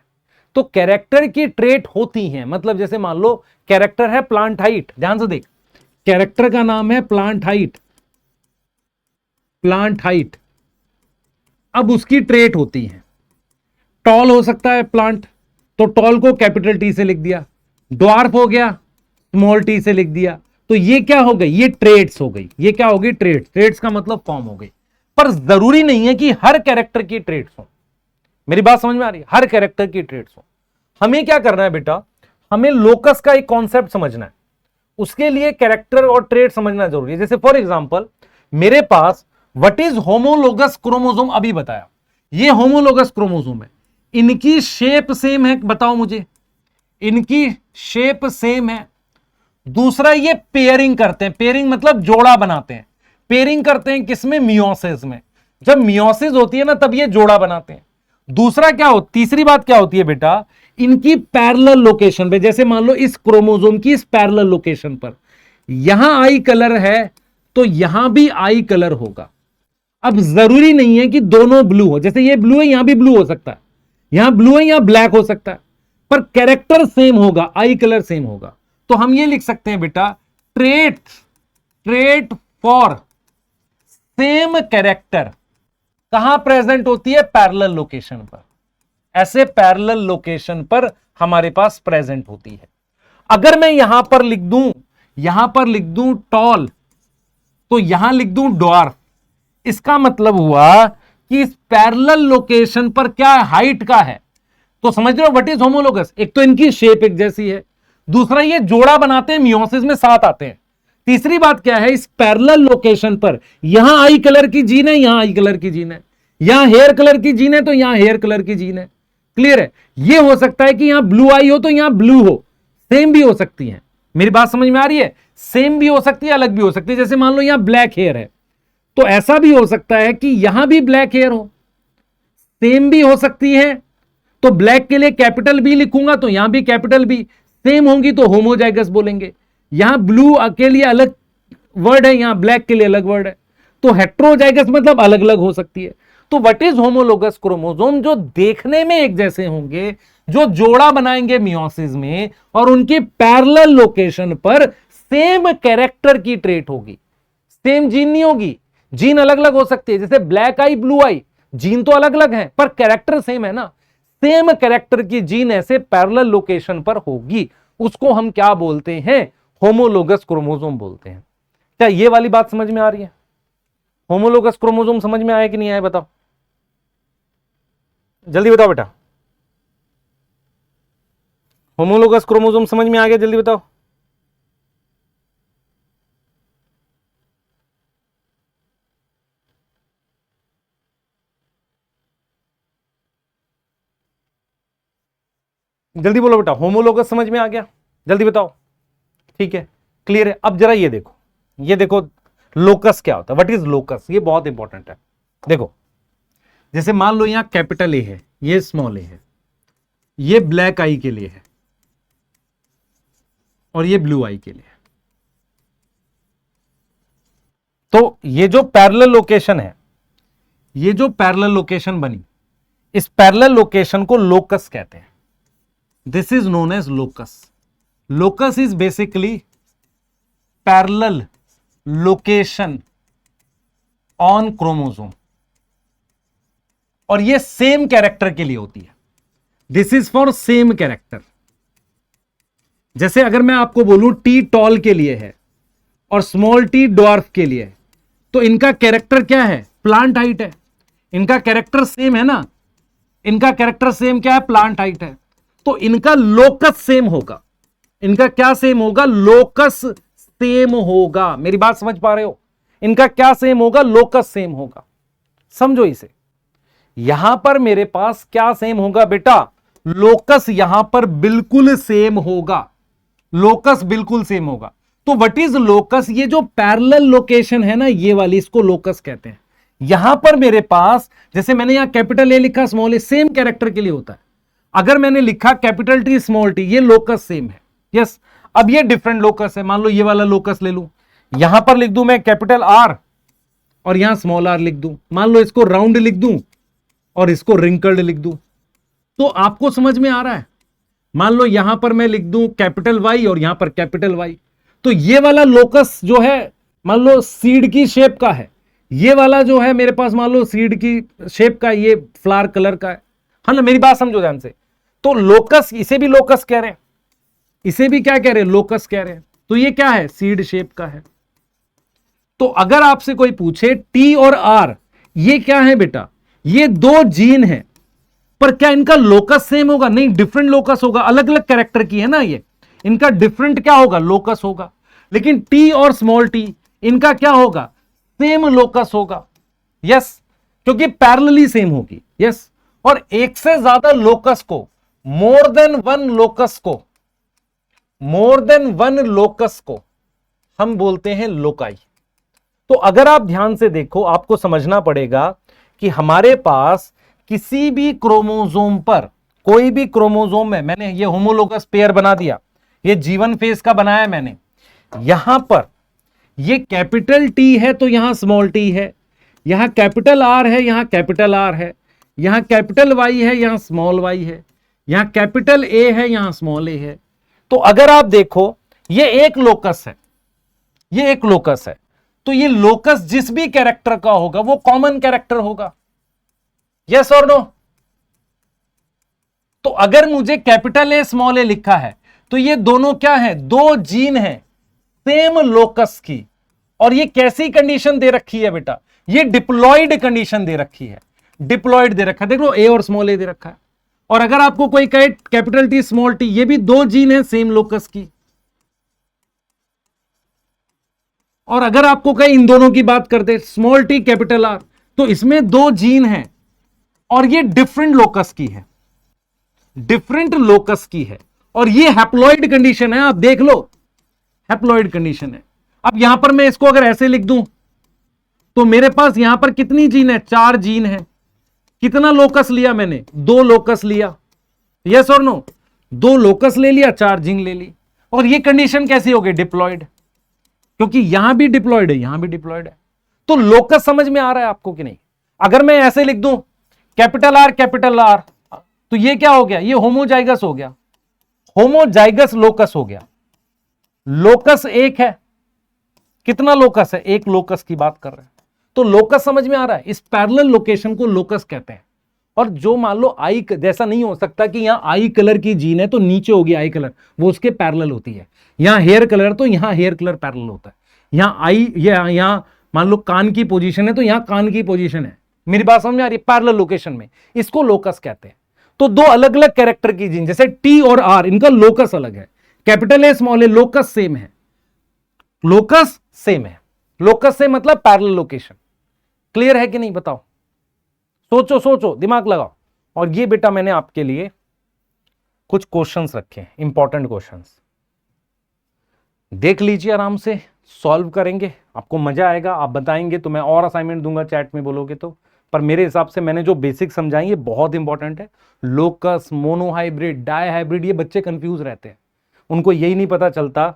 [SPEAKER 1] तो कैरेक्टर की ट्रेट होती हैं, मतलब जैसे मान लो कैरेक्टर है प्लांट हाइट, ध्यान से देख, कैरेक्टर का नाम है प्लांट हाइट, प्लांट हाइट, अब उसकी ट्रेट होती है। टॉल हो सकता है प्लांट, तो टॉल को कैपिटल टी से लिख दिया। ड्वार्फ हो गया, स्मॉल टी से लिख दिया। तो ये क्या हो गई, ये ट्रेट्स हो गई। ये क्या हो गई, ट्रेट्स। ट्रेट्स का मतलब फॉर्म हो गई। पर जरूरी नहीं है कि हर कैरेक्टर की ट्रेट्स हो। मेरी बात समझ में आ रही है? हर कैरेक्टर की ट्रेट्स हो। हमें क्या करना है बेटा, हमें लोकस का एक कॉन्सेप्ट समझना है, उसके लिए कैरेक्टर और ट्रेट समझना जरूरी है। जैसे फॉर एग्जांपल मेरे पास व्हाट इज होमोलोगस क्रोमोसोम अभी बताया, ये होमोलोगस क्रोमोसोम है, इनकी शेप सेम है, बताओ मुझे, इनकी शेप सेम है। दूसरा ये पेयरिंग करते हैं, पेयरिंग मतलब जोड़ा बनाते हैं। पेयरिंग करते हैं किसमें, मियोसिस में। जब मियोसिस होती है ना तब ये जोड़ा बनाते हैं। दूसरा क्या हो, तीसरी बात क्या होती है बेटा, इनकी पैरेलल लोकेशन पे, जैसे मान लो इस क्रोमोसोम की इस पैरेलल लोकेशन पर यहां आई कलर है तो यहां भी आई कलर होगा। अब जरूरी नहीं है कि दोनों ब्लू हो, जैसे ये ब्लू है यहां भी ब्लू हो सकता है, यहां ब्लू है यहां ब्लैक हो सकता है, पर कैरेक्टर सेम होगा, आई कलर सेम होगा। तो हम ये लिख सकते हैं बेटा, ट्रेट फॉर सेम कैरेक्टर कहां प्रेजेंट होती है, पैरेलल लोकेशन पर। ऐसे पैरेलल लोकेशन पर हमारे पास प्रेजेंट होती है। अगर मैं यहां पर लिख दूं टॉल, तो यहां लिख दूं ड्वार्फ, इसका मतलब हुआ कि इस पैरेलल लोकेशन पर क्या हाइट का है। तो समझ रहे हो व्हाट इज होमोलोगस, एक तो इनकी शेप एक जैसी है, दूसरा ये जोड़ा बनाते हैं, मियोसिस में साथ आते हैं। तीसरी बात क्या है, इस पैरेलल लोकेशन पर यहां आई कलर की जीन है, यहां आई कलर की जीन है, यहां हेयर कलर की जीन है तो यहां हेयर कलर की जीन है। क्लियर है? यह हो सकता है कि यहां ब्लू आई हो तो यहां ब्लू हो, सेम भी हो सकती है। मेरी बात समझ में आ रही है? सेम भी हो सकती है, अलग भी हो सकती है। जैसे मान लो यहां ब्लैक हेयर है तो ऐसा भी हो सकता है कि यहां भी ब्लैक हेयर हो, सेम भी हो सकती है। तो ब्लैक के लिए कैपिटल बी लिखूंगा तो यहां भी कैपिटल बी, सेम होंगी तो होमोजाइगस बोलेंगे। यहां ब्लू के लिए अलग वर्ड है, यहां ब्लैक के लिए अलग वर्ड है, तो हेट्रोजाइगस मतलब अलग अलग हो सकती है। तो व्हाट इज होमोलोगस क्रोमोसोम, जो देखने में एक जैसे होंगे, जो जोड़ा बनाएंगे मियोसिस में, और उनकी पैरेलल लोकेशन पर सेम कैरेक्टर की ट्रेट होगी। सेम जीन नहीं होगी, जीन अलग अलग हो सकती है। जैसे ब्लैक आई ब्लू आई, जीन तो अलग अलग है पर कैरेक्टर सेम है ना। सेम कैरेक्टर की जीन ऐसे पैरेलल लोकेशन पर होगी, उसको हम क्या बोलते हैं, होमोलोगस क्रोमोसोम बोलते हैं। क्या ये वाली बात समझ में आ रही है? होमोलोगस क्रोमोसोम समझ में आया कि नहीं आया, बताओ जल्दी बताओ बेटा। होमोलोगस क्रोमोसोम समझ में आ गया, जल्दी बताओ। जल्दी बोलो बेटा, होमोलोगस समझ में आ गया, जल्दी बताओ। ठीक है, क्लियर है। अब जरा ये देखो, ये देखो लोकस क्या होता है, व्हाट इज लोकस, ये बहुत इंपॉर्टेंट है। देखो जैसे मान लो यहां कैपिटल ए है, ये स्मॉल ए है, ये ब्लैक आई के लिए है और ये ब्लू आई के लिए है। तो ये जो पैरेलल लोकेशन है, ये जो पैरेलल लोकेशन बनी, इस पैरेलल लोकेशन को लोकस कहते हैं। This is known as locus. Locus is basically parallel location on chromosome, और ये सेम कैरेक्टर के लिए होती है। This is for same character. जैसे अगर मैं आपको बोलूं टी टॉल के लिए है और स्मॉल टी ड्वार्फ के लिए है, तो इनका कैरेक्टर क्या है, प्लांट हाइट है। इनका कैरेक्टर सेम है ना, इनका कैरेक्टर सेम क्या है, प्लांट हाइट है। तो इनका लोकस सेम होगा। इनका क्या सेम होगा, लोकस सेम होगा। मेरी बात समझ पा रहे हो? इनका क्या सेम होगा, लोकस सेम होगा। समझो इसे, यहां पर मेरे पास क्या सेम होगा बेटा, लोकस यहां पर बिल्कुल सेम होगा, लोकस बिल्कुल सेम होगा। तो व्हाट इज लोकस, ये जो पैरेलल लोकेशन है ना, ये वाली, इसको लोकस कहते हैं। यहां पर मेरे पास, जैसे मैंने यहां कैपिटल ए लिखा, स्मॉल ए, सेम कैरेक्टर के लिए होता है। अगर मैंने लिखा कैपिटल टी स्मॉल टी, ये लोकस सेम है। यस, अब ये डिफरेंट लोकस है। मान लो ये वाला लोकस ले लूं, यहां पर लिख दूं मैं कैपिटल आर और यहां स्मॉल आर लिख दूं। मान लो इसको राउंड लिख दूं और इसको रिंकल्ड लिख दूं, तो आपको समझ में आ रहा है। मान लो यहां पर मैं लिख दूं कैपिटल वाई और यहां पर कैपिटल वाई, तो ये वाला लोकस जो है मान लो सीड की शेप का है, ये वाला जो है मेरे पास मान लो सीड की शेप का, ये फ्लावर कलर का है ना, मेरी बात समझो ध्यान से। तो लोकस, इसे भी लोकस कह रहे हैं, इसे भी क्या कह रहे हैं, लोकस कह रहे हैं। तो ये क्या है, सीड शेप का है। तो अगर आपसे कोई पूछे टी और आर ये क्या है बेटा, ये दो जीन है, पर क्या इनका लोकस सेम होगा? नहीं, डिफरेंट लोकस होगा, अलग अलग कैरेक्टर की है ना ये, इनका डिफरेंट क्या होगा, लोकस होगा। लेकिन टी और स्मॉल टी इनका क्या होगा, सेम लोकस होगा। यस, क्योंकि पैरेलली सेम होगी। यस, और एक से ज्यादा लोकस को, मोर देन वन लोकस को, मोर देन वन लोकस को हम बोलते हैं लोकाई। तो अगर आप ध्यान से देखो, आपको समझना पड़ेगा कि हमारे पास किसी भी क्रोमोसोम पर, कोई भी क्रोमोसोम में, मैंने ये होमोलोगस पेयर बना दिया, ये जीवन फेज का बनाया मैंने, यहां पर ये कैपिटल टी है तो यहां स्मॉल टी है, यहां कैपिटल आर है, यहां कैपिटल आर है, यहां कैपिटल वाई है, यहां स्मॉल वाई है, यहां कैपिटल ए है, यहां स्मॉल ए है। तो अगर आप देखो ये एक लोकस है, ये एक लोकस है, तो ये लोकस जिस भी कैरेक्टर का होगा वो कॉमन कैरेक्टर होगा। यस और नो? तो अगर मुझे कैपिटल ए स्मॉल ए लिखा है तो ये दोनों क्या है, दो जीन है सेम लोकस की। और ये कैसी कंडीशन दे रखी है बेटा, ये डिप्लॉयड कंडीशन दे रखी है, डिप्लॉयड दे रखा है। देखो ए और स्मॉल ए दे रखा है। और अगर आपको कोई कहे कैपिटल टी स्मॉल टी, ये भी दो जीन है सेम लोकस की। और अगर आपको कहे इन दोनों की बात करते, स्मॉल टी कैपिटल आर, तो इसमें दो जीन हैं और ये डिफरेंट लोकस की है, डिफरेंट लोकस की है। और ये हैप्लॉइड कंडीशन है, आप देख लो, हैप्लॉइड कंडीशन है। अब यहां पर मैं इसको अगर ऐसे लिख दूं तो मेरे पास यहां पर कितनी जीन है, चार जीन है। कितना लोकस लिया मैंने, दो लोकस लिया। यस और नो? दो लोकस ले लिया, चार जीन ले ली। और ये कंडीशन कैसी हो गई, डिप्लॉयड, क्योंकि यहां भी डिप्लॉयड है, यहां भी डिप्लॉयड है। तो लोकस समझ में आ रहा है आपको कि नहीं? अगर मैं ऐसे लिख दूं कैपिटल आर, तो ये क्या हो गया, ये होमोजाइगस हो गया, होमोजाइगस लोकस हो गया। लोकस एक है, कितना लोकस है, एक लोकस की बात कर रहे हैं। तो लोकस समझ में आ रहा है, इस पैरेलल लोकेशन को लोकस कहते हैं। और जो मान लो आई, जैसा नहीं हो सकता कि यहां आई कलर की जीन है तो नीचे होगी आई कलर, वो उसके पैरेलल होती है। यहां हेयर कलर तो यहां हेयर कलर पैरेलल होता है। यहां आई, यहां मान लो कान की पोजीशन है तो यहां कान की पोजीशन है। मेरी बात समझ में आ रही है? पैरेलल लोकेशन में इसको लोकस कहते हैं। तो दो अलग अलग कैरेक्टर की जीन, जैसे टी और आर, इनका लोकस अलग है, capital A small A, locus same है, लोकस सेम है। लोकस से मतलब पैरेलल लोकेशन। क्लियर है कि नहीं, बताओ? सोचो सोचो, दिमाग लगाओ। और ये बेटा मैंने आपके लिए कुछ क्वेश्चंस रखे हैं, इंपॉर्टेंट क्वेश्चंस, देख लीजिए, आराम से सॉल्व करेंगे, आपको मजा आएगा। आप बताएंगे तो मैं और असाइनमेंट दूंगा, चैट में बोलोगे तो। पर मेरे हिसाब से मैंने जो बेसिक समझाई ये बहुत इंपॉर्टेंट है। लोकस, मोनोहाइब्रिड, डाई हाइब्रिड, ये बच्चे कंफ्यूज रहते हैं, उनको यही नहीं पता चलता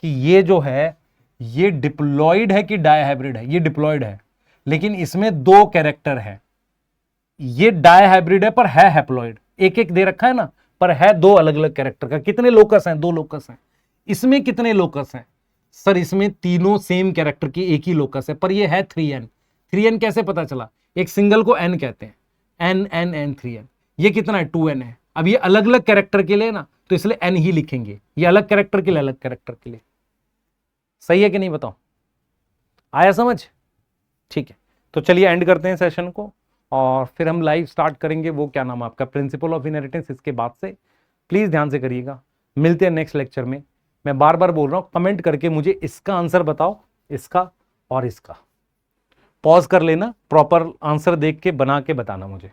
[SPEAKER 1] कि ये जो है ये डिप्लॉयड है कि डाई हाइब्रिड है। ये डिप्लॉयड है, लेकिन इसमें दो कैरेक्टर है। ये डाई हाइब्रिड है पर है हैप्लॉयड, एक एक दे रखा है ना, पर है दो अलग अलग कैरेक्टर का। कितने लोकस हैं, दो लोकस हैं। इसमें कितने लोकस हैं सर, इसमें तीनों सेम कैरेक्टर की एक ही लोकस है, पर ये है 3n। 3n कैसे पता चला, एक सिंगल को n कहते हैं, n 3n। ये कितना है, 2n है। अब ये अलग अलग कैरेक्टर के लिए ना, तो इसलिए n ही लिखेंगे, ये अलग कैरेक्टर के लिए, अलग कैरेक्टर के लिए। सही है कि नहीं, बताओ? आया समझ? ठीक है, तो चलिए एंड करते हैं सेशन को और फिर हम लाइव स्टार्ट करेंगे। वो क्या नाम है आपका, प्रिंसिपल ऑफ इनहेरिटेंस, इसके बाद से। प्लीज ध्यान से करिएगा। मिलते हैं नेक्स्ट लेक्चर में। मैं बार बार बोल रहा हूं, कमेंट करके मुझे इसका आंसर बताओ, इसका और इसका। पॉज कर लेना, प्रॉपर आंसर देख के बना के बताना मुझे,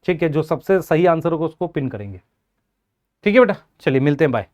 [SPEAKER 1] ठीक है? जो सबसे सही आंसर होगा उसको पिन करेंगे, ठीक है बेटा? चलिए मिलते हैं, बाय।